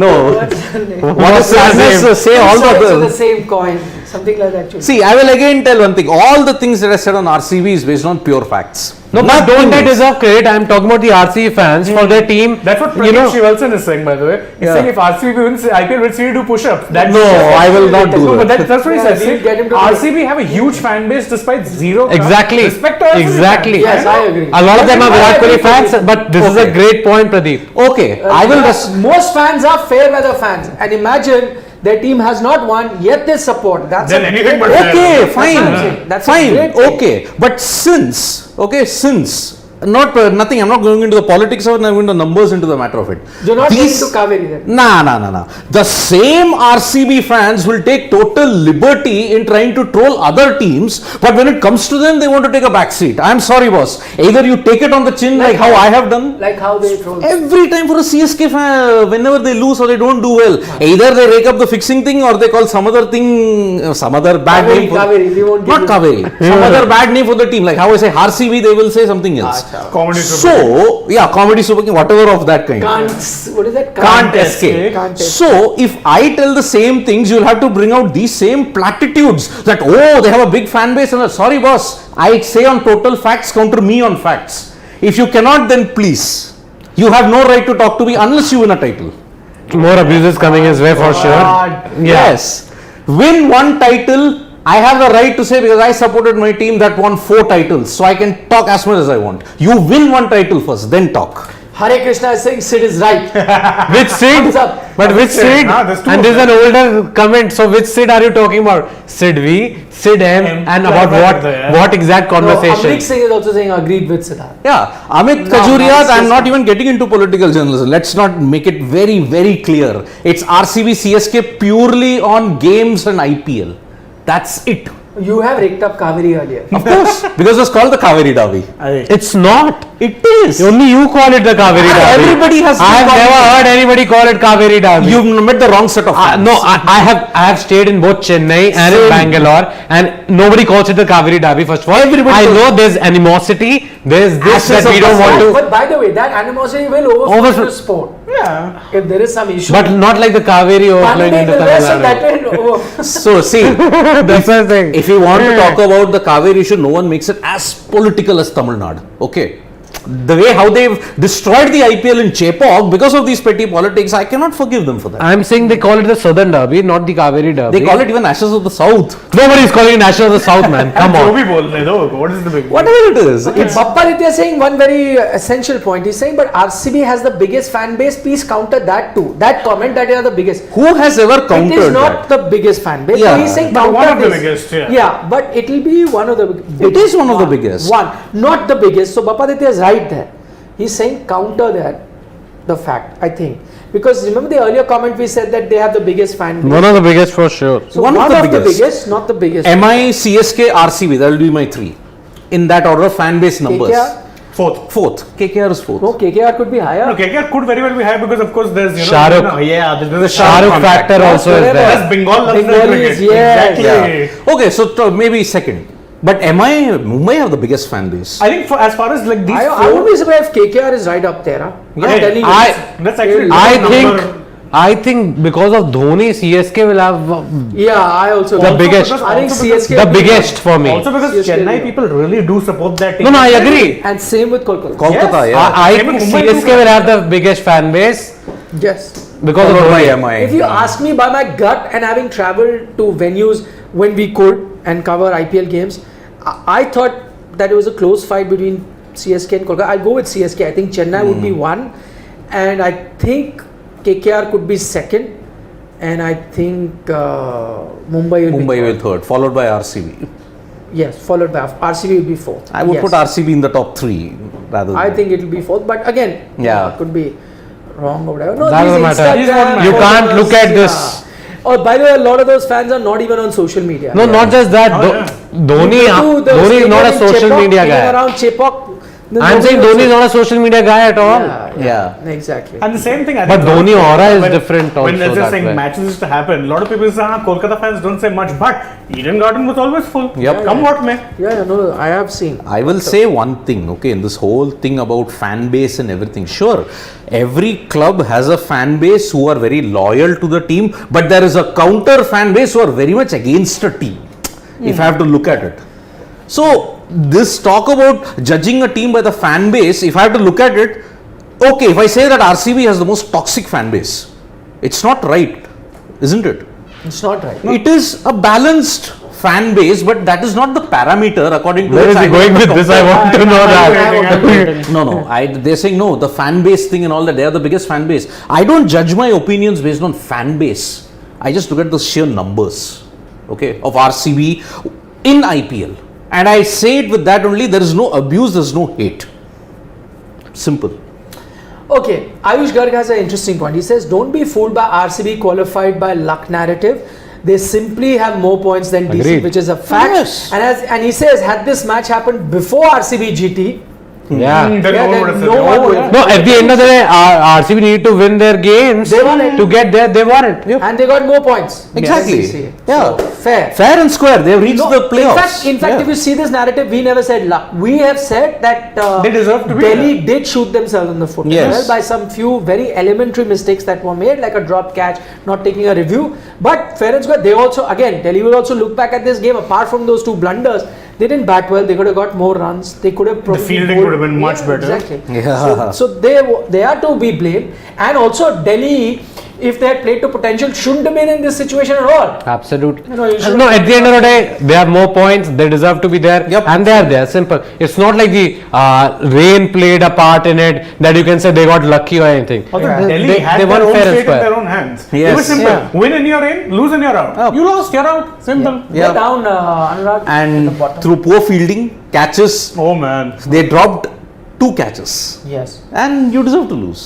no. What is sadness? Say all Two sides of the. the same coin. Something like that. Should See, I will again tell one thing. All the things that I said on RCB is based on pure facts. No, but don't they Nothing else. deserve credit? I'm talking about the RCB fans for their team. That's what you Pradeep know. Shivalsan is saying, by the way. He's Yeah. saying if RCB wins IPL, we'll see you do push-ups. No, I will not do No, but that. that's what he Yeah, says. we'll get him to do RCB have a huge fan base despite zero. Exactly. Respect to RCB Exactly. fans. Yes, I agree. A lot of them are I Virat Kohli agree fans, with but this is a Okay. great point, Pradeep. Okay, I will. Most fans are fair weather fans, and imagine their team has not won, yet they support. That's Then a anything great- but fair. Okay, That's what I'm fine, saying. That's a fine, great thing. okay. But since not nothing. I'm not going into the politics of it. I'm going to numbers into the matter of it. You're not getting These- to Kaveri then. Nah. The same RCB fans will take total liberty in trying to troll other teams, but when it comes to them, they want to take a back seat. I'm sorry, boss. Either you take it on the chin like how I have done. Like how they troll. Every time for a CSK fan, whenever they lose or they don't do well, either they rake up the fixing thing or they call some other thing, some other bad Kaveri, name. For, Kaveri, we won't give not you- Kaveri. Some other bad name for the team. Like how I say RCB, they will say something else. Comedy So, yeah, comedy super king, whatever of that kind. What is that? Can't escape. Can't escape. So, if I tell the same things, you'll have to bring out these same platitudes that, oh, they have a big fan base. And sorry, boss, I say on total facts, counter me on facts. If you cannot, then please. You have no right to talk to me unless you win a title. More abuses coming his way for sure. Yeah. Yes. Win one title, I have the right to say because I supported my team that won 4 titles, so I can talk as much as I want. You win 1 title first, then talk. Hare Krishna is saying Sid is right. Which Sid? Thumbs up. But which Sid? There's two And of there's an older comment. So which Sid are you talking about? Sid V, Sid M, and about what exact No, conversation? Amrik Singh is also saying agreed with Siddharth. Yeah, Amit No, Kajuriya, no, I'm not even getting into political journalism. Let's not make it very, very clear. It's RCB CSK purely on games and IPL. That's it. You have raked up Kaveri earlier. Of course, because it's called the Kaveri Davi. It's not. It is. Only you call it the Kaveri Dabi. Everybody has. I have never heard anybody call it Kaveri Dabi. You've met the wrong set of fans. No, I have stayed in both Chennai and in Bangalore, and nobody calls it the Kaveri Dabi. First of all, I know there's animosity. There's this that we don't want to. But by the way, that animosity will overflow into sport. Yeah. If there is some issue. But not like the Kaveri overflowing Pandey into will rest and Tamil that Nadu. will over. So see, That's what I'm saying. if you want to talk about the Kaveri issue, no one makes it as political as Tamil Nadu. Okay. The way how they've destroyed the IPL in Chepauk because of these petty politics, I cannot forgive them for that. I'm saying they call it the Southern Derby, not the Kaveri Derby. They call it even Ashes of the South. Nobody's calling it National of the South, man. Come जो on. भी बोल रहे हो, what is the big? Whatever it is. It's Bappa Nitya is saying one very essential point. He's saying, but RCB has the biggest fan base. Please counter that too. That comment that they are the biggest. Who has ever countered It is not that? the biggest fan base. Yeah. So he's saying But counter one of the this. biggest, yeah. Yeah, but it will be one of the biggest. It is one of the biggest. One, not the biggest. So Bappa Nitya is right there. He's saying counter that, the fact, I think. Because remember the earlier comment we said that they have the biggest fan base. One of the biggest for sure. So one of the biggest. not the biggest. MI, CSK, RCB. That will be my 3. In that order of fan base numbers. KKR? Fourth. KKR is 4th. No, KKR could be higher. No, KKR could very well be high because of course there's Shah Rukh. there's a Shah Rukh contract. factor also is forever. there. Plus Bengal loves their Bengalis, cricket. yes. Exactly. Okay, so maybe 2nd. But Mumbai have the biggest fan base. I think as far as like these I would be surprised if KKR is right up there. Huh? I'm telling you. that's actually I think because of Dhoni, CSK will have Yeah, I also the biggest. I think Also CSK the will be biggest for me. Also because CSK Chennai will. people really do support that team. No, I agree. And same with Kolkata. Kolkata, Yes. yeah. I Same think with Mumbai CSK too. will have the biggest fan base Yes. because of Followed by Dhoni. MI. If you ask me by my gut and having traveled to venues when we could and cover IPL games, I thought that it was a close fight between CSK and Kolkata. I'll go with CSK. I think Chennai would be 1, and I think KKR could be 2nd, and I think Mumbai will Mumbai be will 3rd. 3rd, followed by RCB. Yes, followed by RCB will be 4th. I would Yes. put RCB in the top 3 rather than. I think it will be 4th, but again, Yeah. could be wrong or whatever. No, That these doesn't matter. Instagram You can't followers, look at yeah. this. Oh, by the way, a lot of those fans are not even on social media. No, not just that. Oh, yeah. Dhoni, You go to the Dhoni is not a stadium in social Chepauk, media in guy. and around Chepauk, then I'm nobody saying knows Dhoni is it. not a social media guy at all. Yeah, exactly. And the same thing, I But think Dhoni aura is when- different When also there's that just saying way. matches used to happen, a lot of people say, Kolkata fans don't say much, but Eden Garden was always full. Yep. Come what may. Yeah, no, I have seen. I will say one thing, okay, in this whole thing about fan base and everything. Sure, every club has a fan base who are very loyal to the team, but there is a counter fan base who are very much against a team, if I have to look at it. So, this talk about judging a team by the fan base, if I have to look at it, okay, if I say that RCB has the most toxic fan base, it's not right, isn't it? It's not right. It is a balanced fan base, but that is not the parameter according to Where which is he I will going with talk. this? I want to know that. No, they're saying no, the fan base thing and all that, they are the biggest fan base. I don't judge my opinions based on fan base. I just look at the sheer numbers, okay, of RCB in IPL. And I say it with that only, there is no abuse, there is no hate. Simple. Okay, Ayush Garg has an interesting point. He says, don't be fooled by RCB qualified by luck narrative. They simply have more points than DC, Agreed. which is a fact. Yes. And he says, had this match happened before RCB GT, Yeah. Then Yeah, no one then would have said no that. one Oh, would yeah. have- No, at the end of the day, RCB need to win their games They won it. to get there. They won it. and they got more points. Exactly. than DC. Yeah. So, fair. Fair and square, they have reached No, the playoffs. In fact, if you see this narrative, we never said luck. We have said that They deserve to be Delhi there. did shoot themselves in the foot Yes. as well by some few very elementary mistakes that were made, like a drop catch, not taking a review. But fair and square, they also, again, Delhi will also look back at this game. Apart from those 2 blunders, they didn't bat well. They could have got more runs. They could have probably fielding bowled- would have been much better. Exactly. Yeah. So they are to be blamed, and also Delhi if they had played to potential, shouldn't have been in this situation at all. Absolutely. You know, you should- No, at the end of the day, they have more points. They deserve to be there, Yep. and they are there. Simple. It's not like the rain played a part in it that you can say they got lucky or anything. Although Yeah. Delhi had they their won own fair and fate in square. their own hands. Yes. It was simple. Yeah. Win and you're in, lose and you're out. Oh. You lost, you're out. Simple. They're down, Anurag. at the And bottom. through poor fielding, catches, Oh man. they dropped 2 catches. Yes. And you deserve to lose.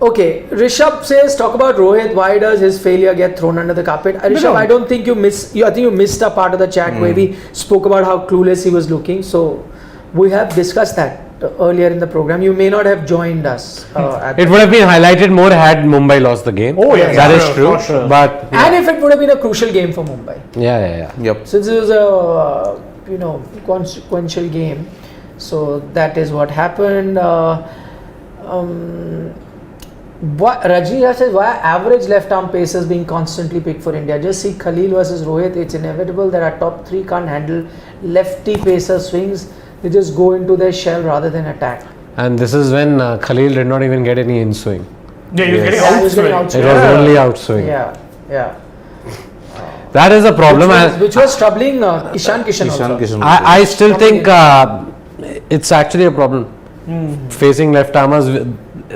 Okay, Rishabh says, talk about Rohit. Why does his failure get thrown under the carpet? Rishabh, don't. I don't think you missed. I think you missed a part of the chat where we spoke about how clueless he was looking. So we have discussed that earlier in the program. You may not have joined us. It would have been highlighted more had Mumbai lost the game. Oh, yes, that is sure, true. for sure. But and if it would have been a crucial game for Mumbai, yeah. Yep. since it was a consequential game. So that is what happened. What Rajni says, why are average left arm pacers being constantly picked for India? Just see Khalil versus Rohit. It's inevitable that our top 3 can't handle lefty pacer swings. They just go into their shell rather than attack. And this is when Khalil did not even get any in swing. Yeah, you're Yes. getting Yeah, he was getting outswing. It was only outswing. Yeah. That is a problem. Which was troubling Ishan Kishan also. I still think it's actually a problem. Facing left armers,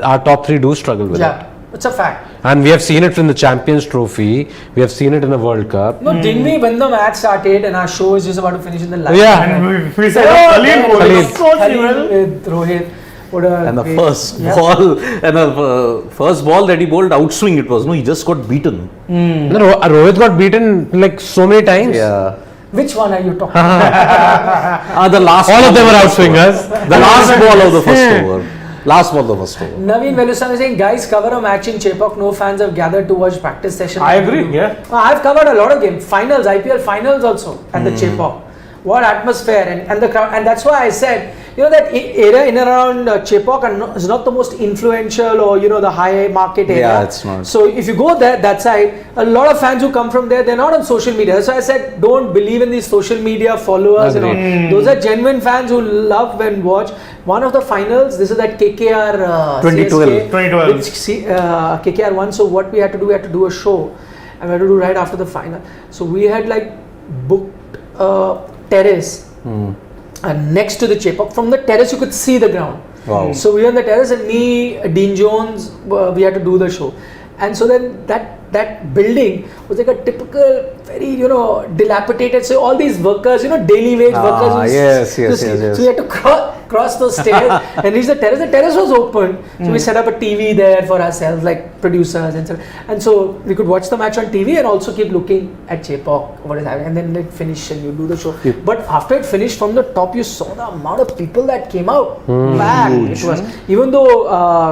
our top 3 do struggle with it. Yeah, it's a fact. And we have seen it in the Champions Trophy. We have seen it in the World Cup. No, didn't we, when the match started and our show is just about to finish in the last Yeah. minute? And we said, Oh, Khalil yeah, bowling. Khalil. So Khalil well. with Rohit. What a And the great- first yeah. ball, and the first ball that he bowled outswing, it was. No, he just got beaten. No, Rohit got beaten like so many times. Yeah. Which one are you talking about? The last. All of them ball are of the first outswingers. over. The last ball of the first over. Last ball of the first over. Naveen Velusam is saying, guys, cover a match in Chepauk. No fans have gathered to watch practice session. I agree, yeah. I've covered a lot of games, finals, IPL finals also at the Chepauk. What atmosphere and the crowd, and that's why I said, that area in and around Chepauk is not the most influential or the high market area. Yeah, it's not. So if you go there, that side, a lot of fans who come from there, they're not on social media. That's why I said, don't believe in these social media followers and all. Those are genuine fans who love and watch. One of the finals, this is that KKR 2012. CSK, 2012. which KKR won. So what we had to do a show, and we had to do right after the final. So we had booked terrace next to the Chepauk. From the terrace you could see the ground. Wow. So we were on the terrace, and me, Dean Jones, we had to do the show. And so then that building was like a typical, very dilapidated. So all these workers, daily wage workers. who yes. So we had to cross those stairs and reach the terrace. The terrace was open, so we set up a TV there for ourselves, like producers and so. And so we could watch the match on TV and also keep looking at Chepauk, what is happening, and then finish and you do the show. But after it finished, from the top you saw the amount of people that came out. Back. It was, even though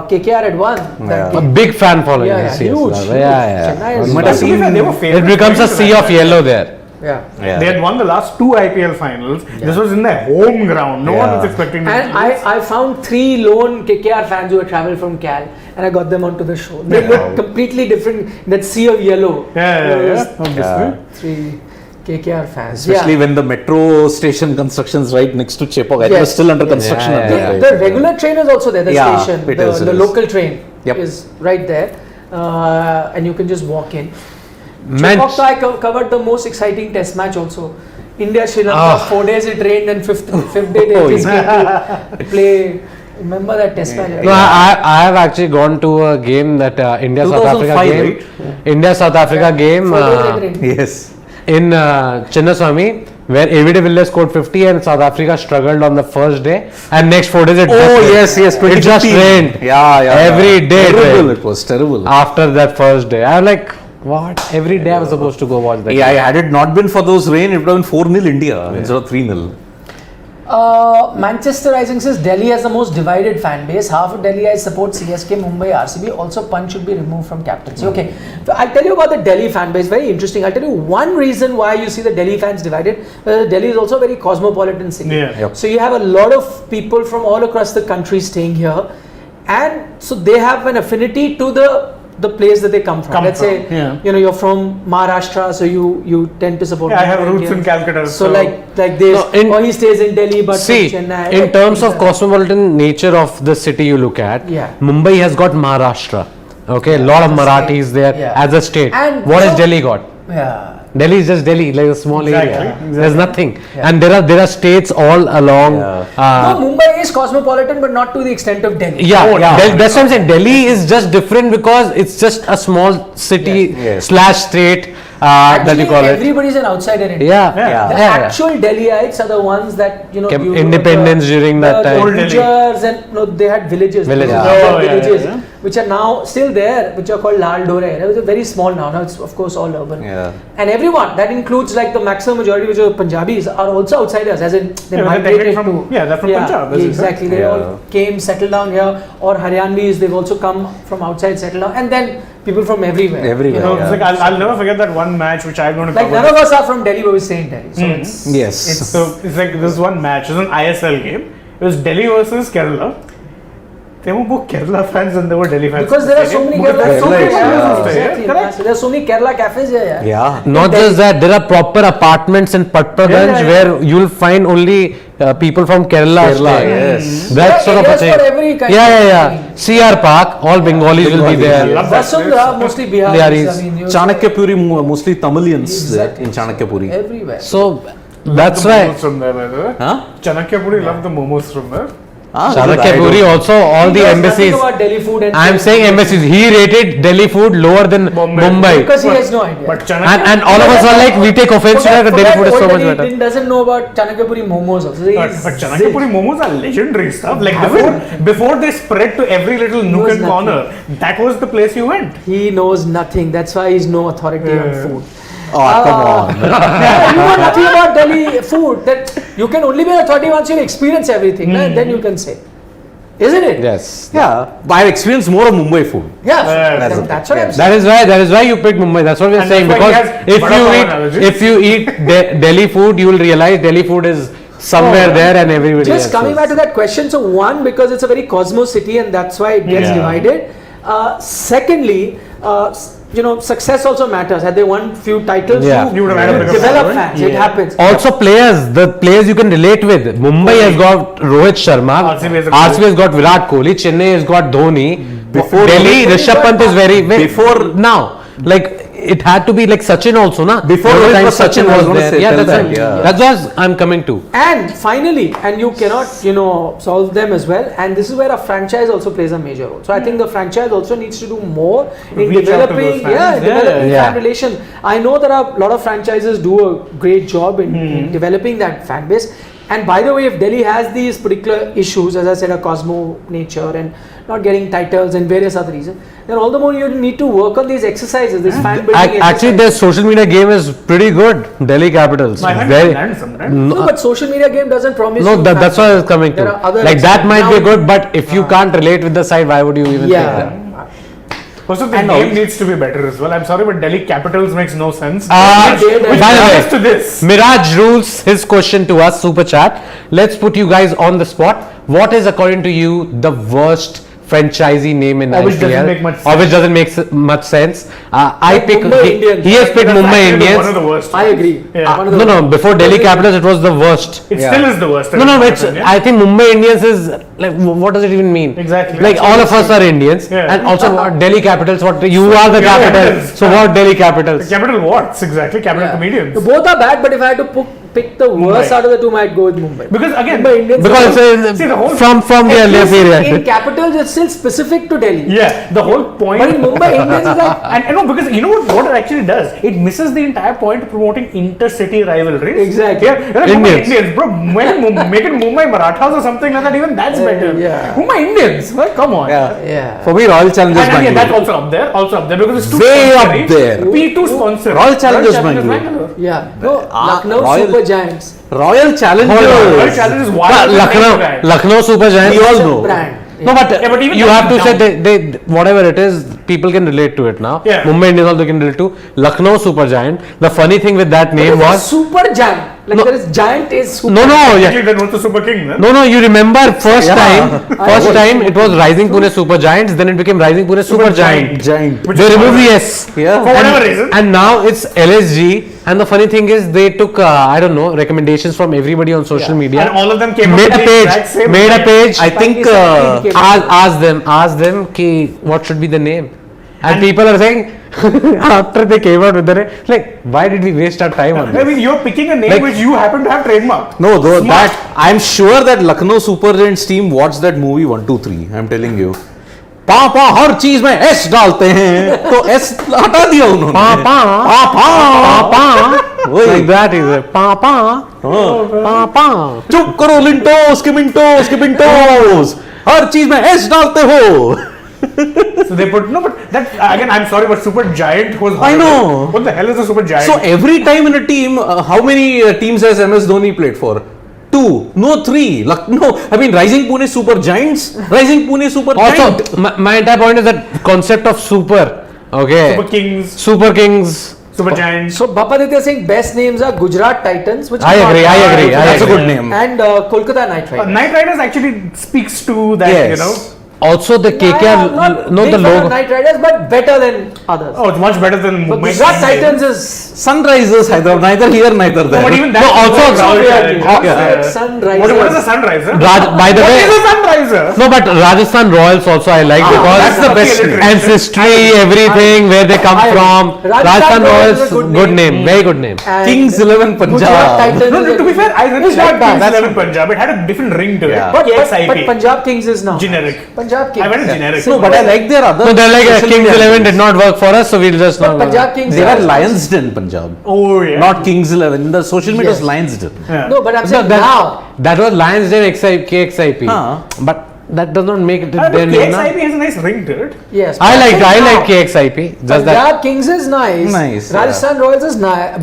KKR had won that A game. big fan following. Yeah, yes, huge. yes. huge. Yeah. Chennai is You might have huge. seen- They were It favourites becomes a going sea to of that. yellow there. Yeah. Yeah. They had won the last 2 IPL finals. This was in their home ground. No one was expecting them And to lose. I found 3 lone KKR fans who had travelled from Cal, and I got them onto the show. They looked completely different. That sea of yellow. There was Obviously. 3 KKR fans. Especially when the metro station construction is right next to Chepauk. I think it was Yes. still under construction at that time. The regular train is also there. The Yeah, station, it is, it the is. local train Yep. is right there, and you can just walk in. Man- Chepauk, I covered the most exciting test match also. India Sri Lanka, 4 days it rained, and fifth day they just came to play. Remember that test match? No, I have actually gone to a game that India South Africa 2005, game. right? India South Africa game 4 days it rained. Yes. in Chinnaswamy, where AV de Villiers scored 50 and South Africa struggled on the first day, and next 4 days it just rained. It just 2015. rained. Yeah. Every day it Terrible. rained. It was terrible. After that first day, I'm like, what? Every day I was supposed to go watch that. Yeah, had it not been for those rain, it would have been 4-0 India instead of 3-0. Manchester Rising says Delhi has the most divided fan base. Half of Delhi I support CSK, Mumbai, RCB. Also, Punch should be removed from captaincy. Okay, so I'll tell you about the Delhi fan base. Very interesting. I'll tell you one reason why you see the Delhi fans divided. Delhi is also a very cosmopolitan city. Yeah. Yep. So you have a lot of people from all across the country staying here, and so they have an affinity to the the place that they come from. Let's say, yeah. you're from Maharashtra, so you tend to support. Yeah, I have Mumbai roots in Indians. Calcutta. So like this, No, or he stays in Delhi, but See, from Chennai. in like terms things of like cosmopolitan nature of the city you look at, Yeah. Mumbai has got Maharashtra. Okay, a lot of as a Marathis state. there Yeah. as a state. And What has so- Delhi got? Yeah. Delhi is just Delhi, like a small Exactly, area. exactly. There's nothing, and there are states all along. Yeah. No, Mumbai is cosmopolitan, but not to the extent of Delhi. Yeah, Oh, yeah. that's what I'm saying. Delhi is just different because it's just a small city Yes. slash state that Actually, you call it. everybody's an outsider in Yeah, Yeah. The actual Delhiites are the ones that Kept independence during that time. The Old Delhi. Gujars and they had villages. Villages. They Oh, had yeah, villages, yeah. which are now still there, which are called Lal Dore. It was very small now. Now it's of course all urban. Yeah. And everyone that includes like the maximum majority, which are Punjabis, are also outsiders. As in they Yeah, they're migrated from- to. yeah, they're from Punjab, as you said. Exactly. They Yeah. all came, settled down here, or Haryanvis. They've also come from outside, settled down, and then people from everywhere. Everywhere, You know, It's like I'll never forget that one match which I'm going to like cover. none of us are from Delhi, but we stay in Delhi. So it's Yes. So it's like this one match. It was an ISL game. It was Delhi versus Kerala. There were more Kerala fans than there were Delhi fans. because there are so many Because Kerala, there are so many Kerala, Kerala yeah. fans there, Exactly, correct? there are so many Kerala cafes here. Yeah. Yeah. Not Delhi. just that, there are proper apartments in Patpaganj Yeah, yeah, where you'll find only people from Kerala. Kerala, staying. yes. That There are sort of a areas thing. for every kind Yeah, of yeah, thing. yeah. CR Park, all Bengalis will be Bengalis, there. yeah. Love that Vasundhara, place. mostly Bihar. Biharis. I mean, you Chanakyapuri, mostly Tamilians Exactly. in Chanakyapuri. everywhere. So Love that's the why momos from there, by the way. Huh? Chanakyapuri love the momos from there. Chanakyapuri also all He the knows embassies. nothing about Delhi food and I'm saying embassies. He rated Delhi food lower than Mumbai. because he has no idea. But And all of us are like, we take offense to that. Delhi food is so much better. He doesn't know about Chanakyapuri momos also. But Chanakyapuri momos are legendary stuff. Like before they spread to every little nook knows and corner, that was the place you went. He knows nothing. That's why he's no authority on Yeah. food. Oh, come on. Yeah, you know nothing about Delhi food. That you can only be an authority once you experience everything. Then you can say, isn't it? Yes. Yeah. But I've experienced more of Mumbai food. Yeah. That's That's what I'm saying. That is why you picked Mumbai. That's what we're And saying. that's why Because he has vada pav analogy. if you eat Delhi food, you will realize Delhi food is somewhere Oh, there and everybody Just else coming is. back to that question, so one, because it's a very cosmos city and that's why it gets Yeah. divided. Secondly, success also matters. Had they won few titles, Yeah. You would have had a bigger develop following. fans. It Yeah. happens. Also the players you can relate with. Mumbai has got Rohit Sharma. RCB has a RCB has got Virat Kohli. Chennai has got Dhoni. Before Delhi, Rohit Rishabh Pant is very Before- now. Like it had to be like Sachin also, na? Before There were Rohit times was Sachin, I was gonna there. say, Yeah, tell that's that, right. yeah. That's what I'm coming to. And finally, and you cannot, solve them as well. And this is where a franchise also plays a major role. So I think the franchise also needs to do more in Reach out to developing, those fans. developing Yeah. fan relations. I know there are a lot of franchises do a great job in developing that fan base. And by the way, if Delhi has these particular issues, as I said, a cosmo nature and not getting titles and various other reasons, then all the more you need to work on these exercises, this fan building Actually, exercise. their social media game is pretty good. Delhi Capitals. My hand Very- lands sometimes. No, but social media game doesn't promise No, you that's what I was coming There to. are other Like that might be now- good, but if you can't relate with the side, why would you even think that? Also, the And name also- needs to be better as well. I'm sorry, but Delhi Capitals makes no sense. By Which the brings us to way, this. Miraj rules his question to us, super chat. Let's put you guys on the spot. What is, according to you, the worst franchisee name in Or which IPL? doesn't make much Or which sense. doesn't make much sense? I Like pick. Mumbai Indians. He has picked That's Mumbai actually Indians. One of the worst. I agree. Yeah. One of the No, no. worst. Before Delhi Capitals, it was the worst. It Yeah. still is the worst. No, in no, my it's. opinion. I think Mumbai Indians is like. What does it even mean? Exactly. Like all of us are Indians, Yeah. and also what Delhi Capitals. What you are the Yeah, capital. Capitals. So what Delhi Capitals? Capital Watts, exactly. Capital Yeah. Comedians. Both are bad, but if I had to pick the worst Mumbai. out of the two, I might go with Mumbai. Because again, Mumbai Indians Because are- See, the whole- from the at earlier least in period. capitals, it's still specific to Delhi. yeah, the whole point. But in Mumbai Indians is like and no, because you know what it actually does? It misses the entire point of promoting intercity rivalries. Exactly. Yeah, Mumbai Indians. Indians, bro. Make it Mumbai Marathas or something like that. Even that's better. yeah. Mumbai Indians. Well, come on. yeah. For me, Royal Challengers And again, that's Bangalore. also up there because it's too Way up sponsory. there. P2 sponsor. Royal Challengers Bangalore. Yeah. No, Lucknow Royal- Super Giants. Royal Royal Challengers. Challengers. But Why? Lucknow Super Giants. We all It's a know. brand. No, but, Yeah, but even you that have to is say down. they whatever it is, people can relate to it now. Yeah. Mumbai Indians also can relate to Lucknow Super Giant. The funny thing with that name It's a was Super Giant. Like there is giant is super. No, yeah. Actually, then what's the Super King then? No, you remember first Yeah. time it was Rising Pune Super Giants, then it became Rising Pune Super Giant. Giant. Which They is removed the fine. S. Yeah. For whatever reason. And now it's LSG. And the funny thing is, they took I don't know, recommendations from everybody on social media. And all of them came made up a with the exact page. same Made a name. page. I think Ask them ki what should be the name. And people are saying after they came out with the name, like, why did we waste our time on I this? mean, you're picking a name Like- which you happen to have trademarked. No, though Smart. that I'm sure that Lucknow Super Giants team watched that movie 1, 2, 3. I'm telling you. पापा हर चीज में S डालते हैं तो S हटा दिया उन्होंने पापा वही Like that is it. Papa. चुप करो लिंटोस के मिंटोस हर चीज में एस डालते हो So they put, no, but that, again, I'm sorry, but Super Giant was I know. horrible. What the hell is a Super Giant? So every time in a team, how many teams has MS Dhoni played for? 2, no 3. No, I mean Rising Pune Super Giants, Rising Pune Super Giant. Also, my entire point is that concept of super. Okay. Super Kings, Super Kings. Super Giants. So Bapaditya saying best names are Gujarat Titans, which I is not agree. bad. That's a agree. good name. And Kolkata Knight Riders. Knight Riders actually speaks to that, Yes. you know. Also the I am KKR, not no, big the fan of logo. Knight Riders, but better than others. Oh, it's much better than But Mumbai. Gujarat Indians. Titans is Sunrisers Hyderabad, neither here, neither No, there. but even that. No, also- is also Rahul we are Challenge. doing. Yeah. Sunrisers. What is a Sunriser? By the What way, is a Sunriser? no, but Rajasthan Royals also I like because that's the best name. ancestry, everything, where they come I agree. from. Rajasthan Rajasthan Royals Royals, is a good good name. name, very good name. And Kings 11 Gujarat Punjab. Titans. No, is to be fair, I really It's not like bad. Kings 11 Punjab. It had a different ring to Yeah. it. But KXIP. Punjab Kings is now Generic. Punjab Kings. I went generic. No, but I like their other. No, they're like social Kings media 11 names. did not work for us, so we'll just But not. Punjab Kings. They are were Lions Den Punjab, Oh, yeah. not Kings 11. The social media was Yes. Lions Den. Yeah. No, but I'm No, saying now. that was Lions Den KXIP. Huh. But that does not make it But their name. na? KXIP has a nice ring to it. Yes. I like now. KXIP. Just that. Punjab Kings is nice. Nice, yeah. Rajasthan Royals is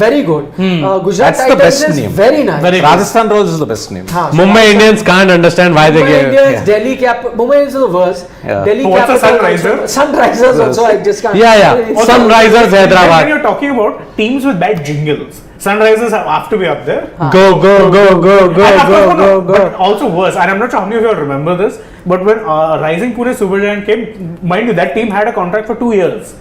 very good. Gujarat That's the Titans best is name. very nice. Very good. Rajasthan Royals is the best name. हाँ, Mumbai Indians can't understand why they Mumbai gave. Indians, yeah. Delhi Mumbai Indians is the worst. Yeah. Delhi What's a Capital Sunriser? also- Sunrisers also. I just can't. Yeah. It's- Sunrisers When Hyderabad. you're talking about teams with bad jingles, Sunrisers have to be up there. Go. And of course, no, but also worse, and I'm not sure how many of you remember this, but when Rising Pune Super Giant came, mind you, that team had a contract for 2 years.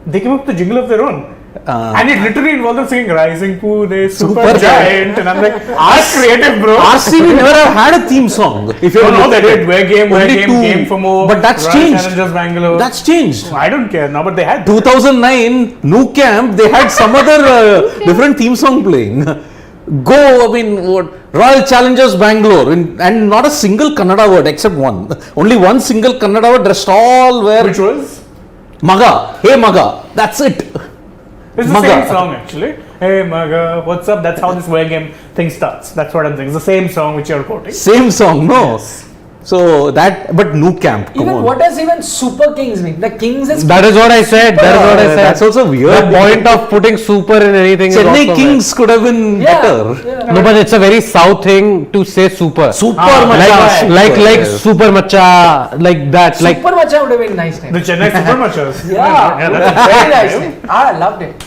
They came up with a jingle of their own. And it literally involved them singing Rising Pune Super Giant. And I'm like, that's creative, bro. RCB never have had a theme song. If you Oh, no, look they at did. it. Where Only two. game for more. But that's Royal changed. Challengers Bangalore. That's changed. I don't care now, but they had. 2009 New Camp, they had some other different theme song playing. Go, I mean, what? Royal Challengers Bangalore, and not a single Kannada word except one. Only one single Kannada word. Rest all were Which was? Maga. Hey Maga. That's it. It's the Maga. same song actually. Hey Maga, what's up? That's how this Where game thing starts. That's what I'm saying. It's the same song which you're quoting. Same song, no. So that, but New Camp. Come Even on. what does even Super Kings mean? Like Kings is That is what I said. That is what I said. That's also weird. The point of putting super in anything is Chennai also Kings could have been yeah, better. yeah. No, but it's a very south thing to say super. Super like macha. super macha, like that. Like Super Macha would have been nice The name. Chennai Super Machas. Yeah, that's very a nice name. name. I loved it.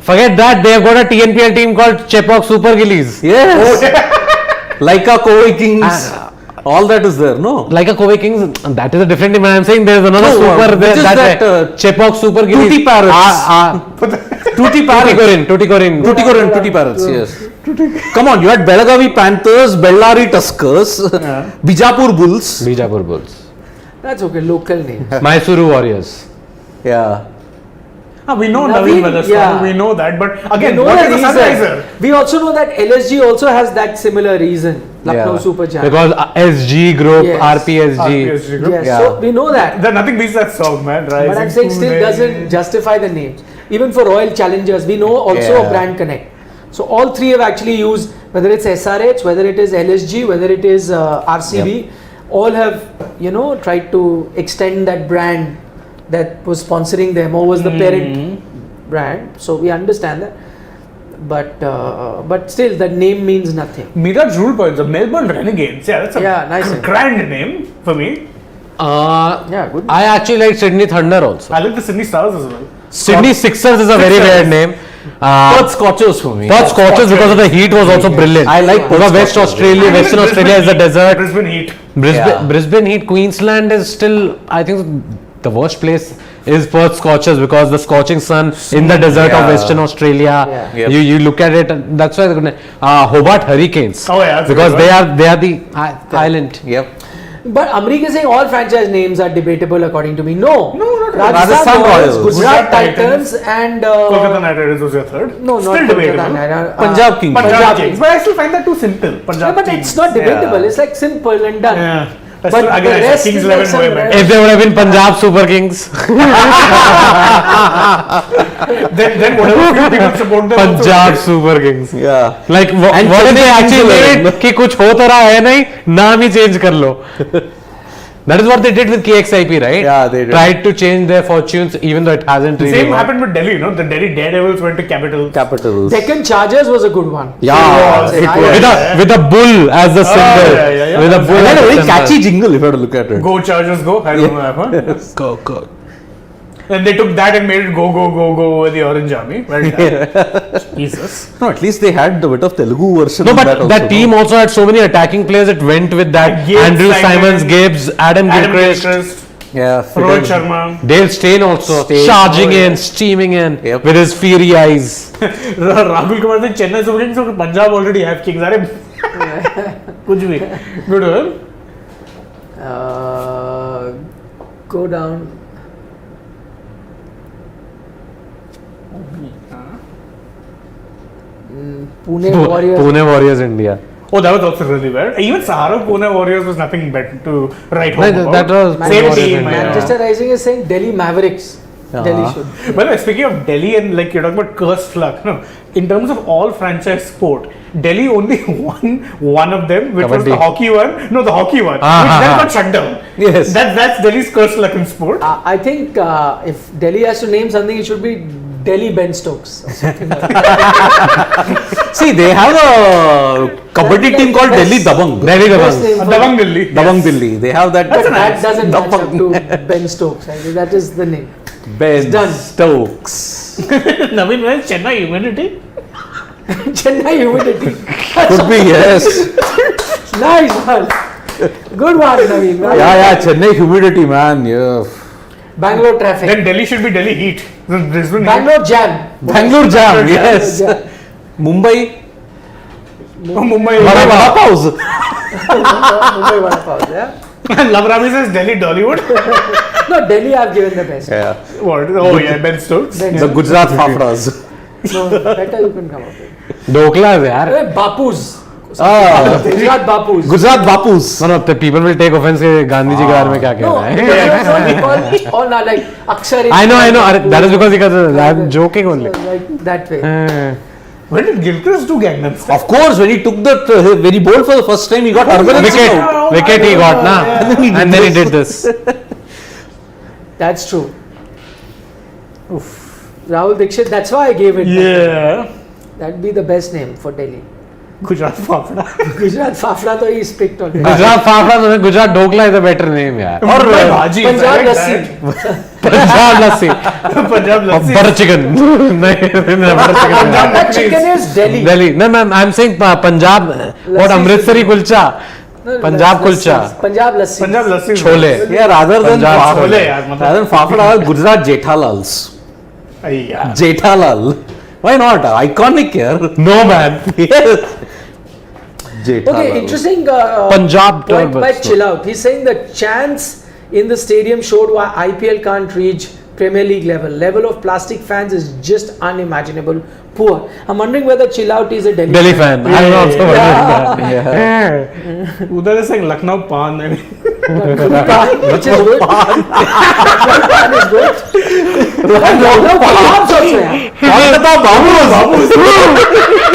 forget that they have got a TNPL team called Chepauk Super Gillies. Yes. Like a Koi Kings. All that is there, no? Like a Kobe Kings, that is a different team. I'm saying there is another No, super which there. is That's that, Chepauk Super Gillies. Tutti Parrots. Tutti Parrots. Tuticorin. Tutti Parrots, yes. Come on, you had Belagavi Panthers, Bellary Tuskers, Bijapur Bulls. Bijapur Bulls. That's okay, local names. Mysuru Warriors. Yeah. We know Naveen, Naveen Weatherspoon, yeah. we know that, but We again, know what the is a reason. Sunriser? We also know that LSG also has that similar reason. Lucknow Yeah. Super Giants. Because SG Group, Yes. RPSG. RPSG group. Yes, Yeah. so we know that. Then nothing beats that song, man. But I'm Rising saying still Pune. doesn't justify the names. Even for Royal Challengers, we know also Yeah. a brand connect. So all three have actually used, whether it's SRH, whether it is LSG, whether it is RCB, all have, tried to extend that brand that was sponsoring them or was the parent brand. So we understand that. But still, the name means nothing. Miraj Rule Points, the Melbourne Renegades. Yeah, that's a Nice name. grand name for me. Yeah, good. I actually like Sydney Thunder also. I like the Sydney Stars as well. Sydney Sixers is a very Sixers. weird name. Perth Scorchers for me. Perth Scorchers because of the heat was also brilliant. I like Perth because Scorchers. Western Australia is a desert. Brisbane Heat. Brisbane Heat, Queensland is still, I think, the worst place is Perth Scorchers because the scorching sun in the desert of Western Australia. Yeah. Yep. You look at it, and that's why they're gonna Hobart Hurricanes. Oh, yeah, that's because good, they are the island. Yep. But Amrik is saying all franchise names are debatable according to me. No, not Rajasthan Royals, Royals, Gujarat Titans, and Kolkata Knight Riders was your third. No, Still not debatable. Kolkata Knight Riders. Punjab Kings. Punjab Kings. Kings. But I still find that too simple. Punjab Yeah, but Kings. it's not debatable. Yeah. It's like simple and done. Yeah. That's But still, again, the I rest said Kings is 11 like some way better. If they would have been Punjab Super Kings, Then whatever few people support them. also- Punjab Super Kings. Yeah. Like what And if they Chennai actually Kings made it कि कुछ हो तो रहा है नहीं, नाम ही change कर लो. That is what they did with KXIP, right? Yeah, they did. Tried to change their fortunes even though it hasn't really Same worked. happened with Delhi, no? The Delhi Daredevils went to Capitals. Capitals. Deccan Chargers was a good one. Yeah, was. it I- was. With a bull as the symbol. yeah. With a bull It had as a the very symbol. catchy jingle if you had to look at it. Go Chargers, go. I don't know that one. Go, go. And they took that and made it go, go, go, go with the Orange Army. Well done. Jesus. No, at least they had a bit of Telugu version No, of but that also. that team also had so many attacking players. It went with that Gabe Andrew Simon, Simons, Gibbs, Adam Gilchrist, Gilchrist, Yeah. Rohit Sharma. Dale Steyn also Steyn. charging Oh, yeah. in, steaming in Yep. with his fiery eyes. Rahul Kumar said Chennai Super Kings, so Punjab already have Kings. Are कुछ भी. Good one. Go down. Pune Warriors. Pune Warriors India. Oh, that was also really bad. Even Sahara Pune Warriors was nothing better to write home No, about. that was Same Warriors team. India. Manchester Rising is saying Delhi Mavericks. Delhi should. By the way, speaking of Delhi and like you're talking about cursed luck, no. In terms of all franchise sport, Delhi only won one of them, which was the Kabaddi. hockey one. No, the hockey one, which Ah, then ah, got shut down. Yes. That's Delhi's cursed luck in sport. I think if Delhi has to name something, it should be Delhi Ben Stokes. See, they have a kabaddi team called Best- Delhi Dabang. Delhi Best Dabang. name for- Dabang Delhi. Dabang yes. Delhi. They have that. But that doesn't match up Dabang. to Ben Stokes. I think that is the name. Ben done. Stokes. Naveen, where is Chennai humidity? Chennai humidity. Could be, yes. Nice one. Good one, Naveen. Yeah, Chennai humidity, man. Yeah. Bangalore traffic. Then Delhi should be Delhi Heat. Brisbane Heat. Bangalore jam. Bangalore Jam, yes. Jam. Mumbai. Oh, Mumbai. Vada Pavs. Mumbai Vada Pav, yeah. Love Rami says Delhi Dollywood. No, Delhi I've given the best. Yeah. What? Oh yeah, Ben Stokes. Ben The Gujarat Fafras. No, better you can come up with. Doklas, yaar. Hey, Bapus. Ah, Gujarat Bapus. Gujarat Bapus. No, the people will take offense कि गांधी जी के बारे में क्या कह No, रहा है. all not like Akshar. I know. अरे, that is because I'm joking only. Like that way. When did Gilchrist do Gangnam Style? Of course, when he took that, when he bowled for the first time, he got urban Wicket he got, na. And then he did this. That's true. Rahul Dikshit, that's why I gave it. Yeah. That'd be the best name for Delhi. Gujarat Fafda. Gujarat Fafda तो he's picked already. Gujarat Fafda, Gujarat Dokla is a better name, yaar. Or Bhaji. Punjab Lassi. Punjab Lassi. Punjab Or Lassi. butter chicken. नहीं, butter chicken. That chicken is Delhi. Delhi. No, ma'am, I'm saying Punjab. What Amritsari kulcha? No, Punjab Lassi. kulcha. Punjab Lassi. Punjab Lassi. Chole. Yeah, rather than Punjab Fafda. Chole, yaar, matlab. Rather than Fafda, Gujarat Jethalals. Yeah. Jethalal. Why not? Iconic here. No, man. Yes. Jethalal. Okay, interesting Punjab point by turbans. Chill Out. He's saying the chants in the stadium showed why IPL can't reach Premier League level. Level of plastic fans is just unimaginable. Poor. I'm wondering whether Chill Out is a Delhi fan. I'm also wondering that. Yeah. Udhar is like Lucknow Pan. I mean. Which is good. Pan is good. Lucknow Pan also, yeah. Kolkata Babus.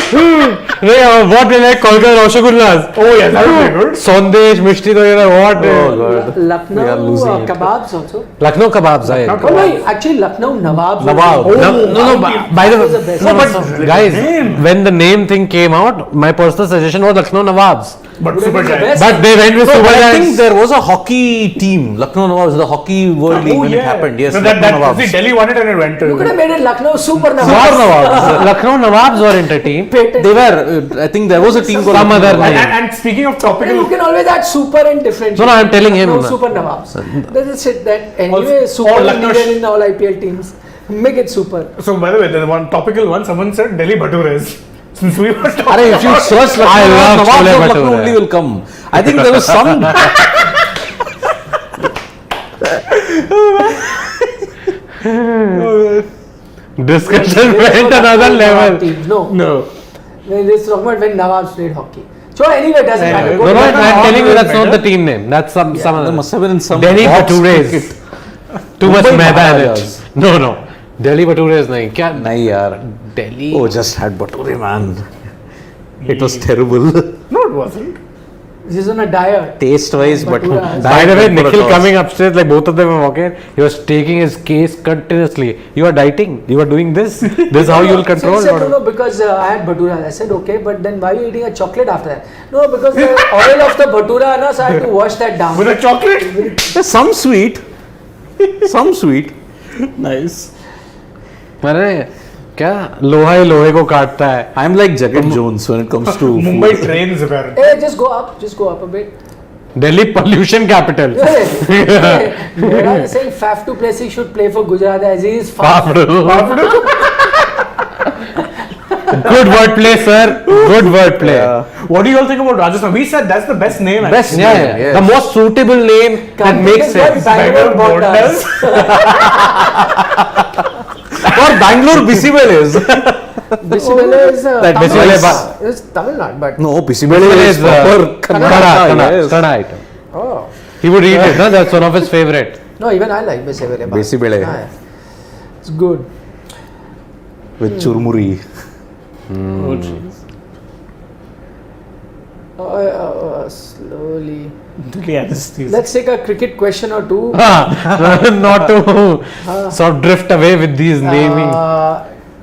What they like Kolkata Rosagullas? Oh yeah, that would be good. Sandesh, Mishti, what? Lucknow We are losing it. kebabs also. Lucknow kebabs. Oh no, actually Lucknow Nawabs. Nawab. was- No, by the that was the best. no, but Awesome. guys, when the name thing came out, my personal suggestion was Lucknow Nawabs. But Would have Super been the Giants. best. But they went with No, Super but I think Giants. there was a hockey team, Lucknow Nawabs, the hockey world league when it happened. Yes, No, Lucknow that Nawabs. see, Delhi won it and it went to. You could have made it Lucknow Super Super Nawabs. Nawabs. Lucknow Nawabs weren't a team. Patent. They were, I think there was a team called Some Lucknow other Nawabs. name. And speaking of You topical, can always add super and differentiate. No, I'm telling him. Lucknow Super Nawabs. There's a shit that anyway Also- super or is Lucknow needed in all IPL teams. Make it super. so by the way, there's one topical one. Someone said Delhi Bhatures. Since we were talking. Arey, if you search I Lucknow love Nawabs, Chole Lucknow Bhature. only will come. I think there was some. Discussion went another level. Teams. No. No. When this talking about when Nawabs played hockey. So anyway, it doesn't matter. Anyway, Go No, no, to I'm Lucknow. telling you that's not better. the team name. That's some There other. must have been in some. Delhi box Bhatures. cricket. Too much Mumbai maida in it. Maharajas. No. Delhi Bhatures nahi. Kya? Nahi yaar. Delhi. Oh, just had Bhature, man. It was terrible. No, it wasn't. This is on a diet. Taste wise, but. Bhature. By the way, Diet Nikhil Bhature coming upstairs, like both of them were walking, he was taking his case continuously. You are dieting. You are doing this. This is how you will control. So he said, or- no, because I had bhatura. I said, okay, but then why are you eating a chocolate after that? No, because the oil of the bhatura, na, so I had to wash that down. With a chocolate. There's some sweet. Some sweet. Nice. अरे क्या लोहा ही लोहे को काटता है. I'm like Jagat Jones when it comes to Mumbai food. trains apparently. Hey, just go up a bit. Delhi pollution capital. Hey, Mera is saying Faf to place, he should play for Gujarat as he is Faf. Good wordplay, sir. Good wordplay. What do you all think about Rajasthan? We said that's the best name. Best actually. Yeah, name, yes. the most suitable name that makes sense. Bangalore Bangalore borders. Or Bangalore Bisibales. Bisibele is That Tamil Bisibele Nadu. It's Tamil Nadu, but No, Bisibale is is proper Kannada yes. item. oh He would eat it. No? That's one of his favorite. no, even I like Bisibele. Bisibele. It's good. With churmuri. Oh, jeez. Slowly. Delhi anesthesia. Let's take a cricket question or two. Not to sort of drift away with these naming.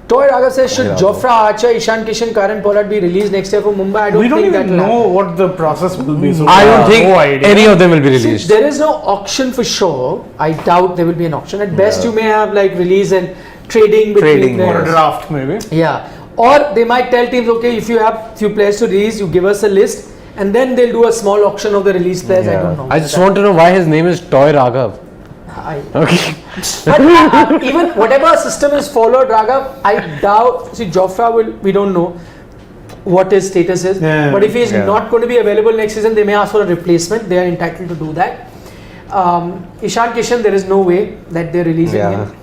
Toy Raghav says, should Jofra Archer, Ishan Kishan, Karan Pollard be released next year for Mumbai? I don't We don't think even that will happen. know what the process will be. So I don't think no idea. any of them will be See, released. there is no auction for sure. I doubt there will be an auction. At best, you may have like release and trading between Trading, Or a players. draft maybe. Yeah. Or they might tell teams, okay, if you have few players to release, you give us a list, and then they'll do a small auction of the released players. I Yeah. don't know. I just want to know why his name is Toy Raghav. Okay. But even whatever system is followed, Raghav, I doubt. See, Jofra will. We don't know what his status is. Yeah. But if he is Yeah. not going to be available next season, they may ask for a replacement. They are entitled to do that. Ishan Kishan, there is no way that they're releasing Yeah. him.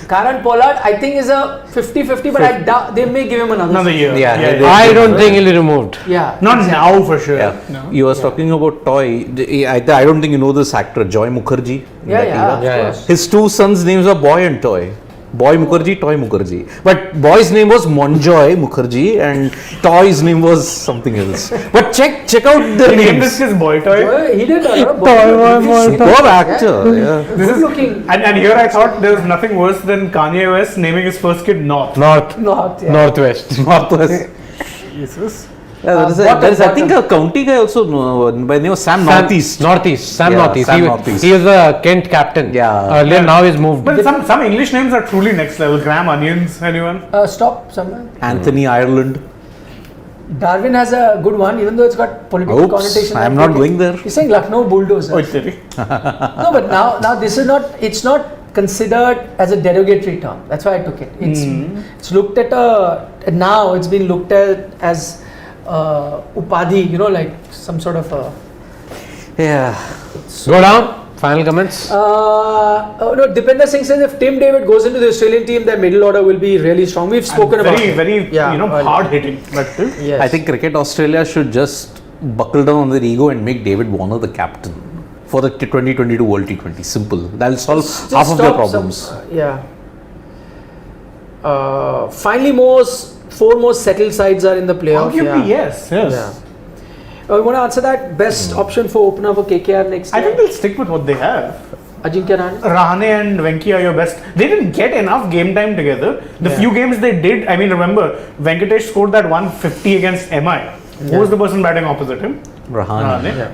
Karan Pollard, I think is a 50-50, but I doubt they may give him Another year. Yeah, they- I don't think he'll be removed. Yeah. Not now for sure. Yeah. No. You was talking about Toy. I don't think you know this actor, Joy Mukherjee. in Yeah, that yeah, era. of Yeah, course. His two sons' names are Boy and Toy. Boy Mukherjee, Toy Mukherjee. But boy's name was Monjoy Mukherjee and Toy's name was something else. But check out the He named names. this his boy toy. He did a lot of Superb actor. Yeah. This is looking And here I thought there was nothing worse than Kanye West naming his first kid North. North. not. Yeah. Northwest. Northwest. Jesus. Yeah, there's I think a county guy also by the name of Sam Northeast. Northeast. Sam Yeah, Northeast. Sam he, Northeast. he was the Kent captain. Yeah. Earlier, now he's moved. But some English names are truly next level. Graham Onions, anyone? Stop somewhere. Anthony Ireland. Darwin has a good one, even though it's got political Oops, connotation. I'm not going there. He's saying Lucknow Bulldozer. Oh, Terry. No, but now this is not. It's not considered as a derogatory term. That's why I took it. It's looked at now. It's been looked at as upadhi. You know, like some sort of a. Yeah. Go down. Final comments. No, Dipender Singh says if Tim David goes into the Australian team, their middle order will be really strong. We've spoken about very, it. very, Yeah, earlier. hard hitting. But Yes. I think Cricket Australia should just buckle down on their ego and make David Warner the captain for the 2022 World T20. Simple. That'll solve Just half of their stop some- problems. yeah. Finally, Mo's 4 more settled sides are in the playoff. Arguably, yes. Yeah. You want to answer that? Best option for opener for KKR next year? I think they'll stick with what they have. Ajinkya Rahane? Rahane and Venki are your best. They didn't get enough game time together. The few games they did, I mean, remember, Venkatesh scored that 150 against MI. Who was the person batting opposite him? Rahane. Yeah.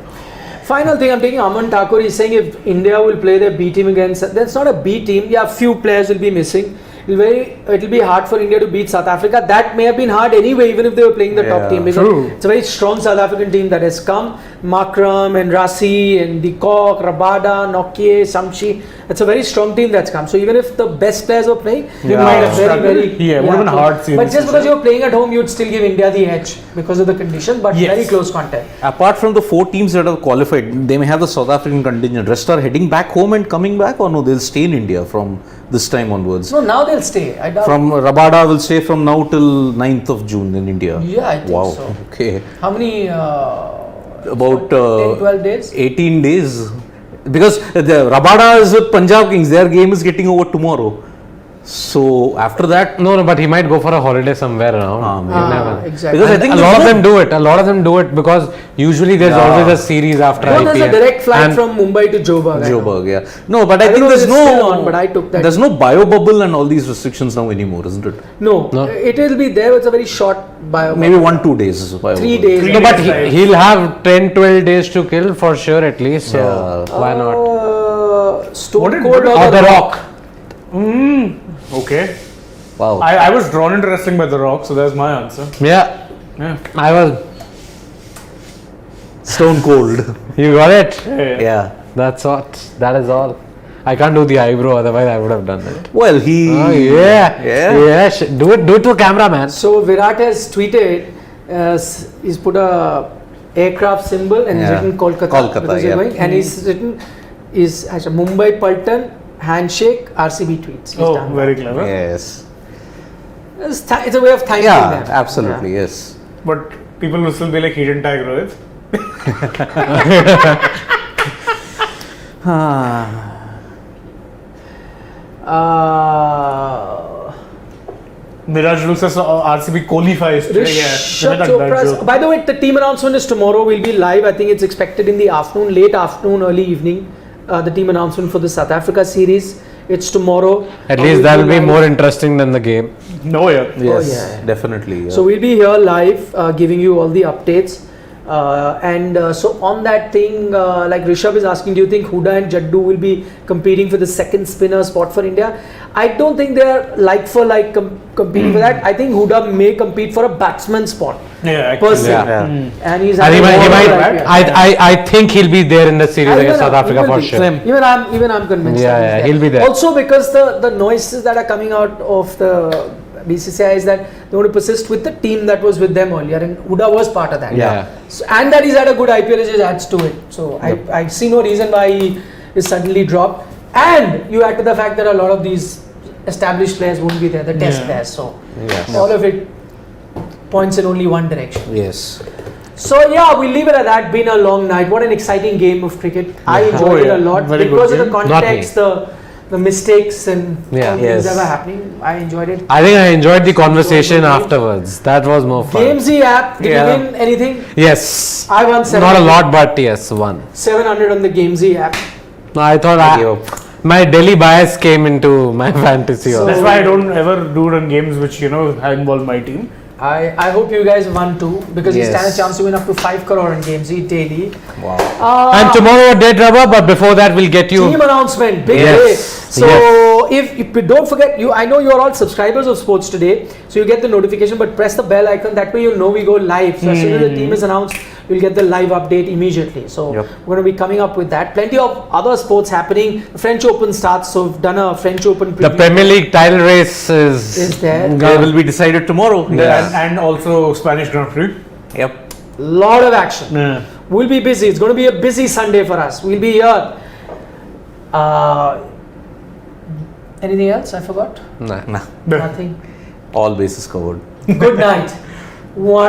Final thing, I'm taking Aman Thakur. He's saying if India will play their B team against, that's not a B team. Yeah, few players will be missing. It'll be hard for India to beat South Africa. That may have been hard anyway, even if they were playing the top team. Because true. It's a very strong South African team that has come. Makram and Rasi and Decock, Rabada, Nokia, Samshi. It's a very strong team that's come. So even if the best players were playing, They might have struggled. It would have been hard series. But just because you're playing at home, you'd still give India the edge because of the conditions. But very close contact. Apart from the 4 teams that are qualified, they may have the South African contingent. Rest are heading back home and coming back, or no, they'll stay in India from this time onwards. No, now they'll stay. I doubt. From Rabada will stay from now till 9th of June in India. Yeah, I think wow. so. Okay. How many? About 10, 12 days? 18 days. Because the Rabada is with Punjab Kings. Their game is getting over tomorrow. So after that, No, but he might go for a holiday somewhere around. maybe. You never. Exactly. Because I And think a there's lot of no- them do it. A lot of them do it because usually there's Yeah. always a series after No, IPL. there's a direct flight And from Mumbai to Joburg. I know. Joburg, yeah. No, but I, I don't think know there's if it's still no. on, but I took that. There's no bio bubble and all these restrictions now anymore, isn't it? No, No. it will be there. It's a very short bio. Maybe 1-2 days. Is bio 3 bubble. days. Three No, but days, right. he'll have 10-12 days to kill for sure at least. So Yeah. why not? What Stone did- Cold Or The Rock. Okay. Wow. I was drawn into wrestling by The Rock, so there's my answer. Yeah. Yeah. I was. Stone cold. You got it. Yeah. That's what. That is all. I can't do the eyebrow, otherwise I would have done it. Well, he. Oh yeah. Yeah. Yeah. Do it to camera, man. So Virat has tweeted. He's put a aircraft symbol and he's Yeah. written Kolkata. Kolkata, because you're yeah. going, and he's written is Mumbai Paltan handshake RCB tweets. He's Oh, done very that. clever. Yes. It's a way of thanking Yeah, them. absolutely. Yes. But people will still be like, he didn't tag Rohit. Miraj looks as RCB qualifies. Rishabh Chopra's- By the way, the team announcement is tomorrow. We'll be live. I think it's expected in the afternoon, late afternoon, early evening. The team announcement for the South Africa series. It's tomorrow. At We'll least that will be live. more interesting than the game. No, yeah. Yes. yeah. Definitely. Yeah. So we'll be here live, giving you all the updates. So on that thing, like Rishabh is asking, do you think Huda and Jaddu will be competing for the second spinner spot for India? I don't think they are like for like competing for that. I think Huda may compete for a batsman spot. Yeah, Per actually. se. Yeah. And he's And he having might. more right, yeah. I think he'll be there in the series Even against South I'm- Africa he will for be. sure. Even I'm convinced. Yeah, that yeah, he'll be there. Also because the noises that are coming out of the BCCI is that they want to persist with the team that was with them earlier, and Huda was part of that. Yeah. So, and that he's had a good IPL, it just adds to it. So I see no reason why he is suddenly dropped. And you add to the fact that a lot of these established players won't be there, the test players. So Yes. all of it points in only one direction. Yes. So yeah, we'll leave it at that. Been a long night. What an exciting game of cricket. I enjoyed it a lot Very good because of the game. context, the mistakes and Yeah. all things Yes. that were happening. I enjoyed it. I think I enjoyed the conversation afterwards. That was more fun. Gamezy app. Did Yeah. you win anything? Yes. I won 700. Not a lot, but yes, one. 700 on the Gamezy app. No, I thought I gave up. my Delhi bias came into my fantasy. So- also. That's why I don't ever do it on games which, involve my team. I hope you guys won too, because you Yes. stand a chance to win up to 5 crore on Gamezy daily. Wow. And tomorrow a dead rubber, but before that we'll get you. Team announcement, big Yes. day. So Yes. if don't forget, I know you're all subscribers of Sports Today, so you get the notification, but press the bell icon, that way you'll know we go live. So as soon as the team is announced, you'll get the live update immediately. So Yep. we're going to be coming up with that. Plenty of other sports happening. The French Open starts, so we've done a French Open The preview. Premier League title race Is there. They will be decided tomorrow. And also Spanish Grand Prix. Yep. Lot of action. Yeah. We'll be busy. It's going to be a busy Sunday for us. We'll be here. Anything else I forgot? Nah. Nah. Nothing. All bases covered. Good night. One.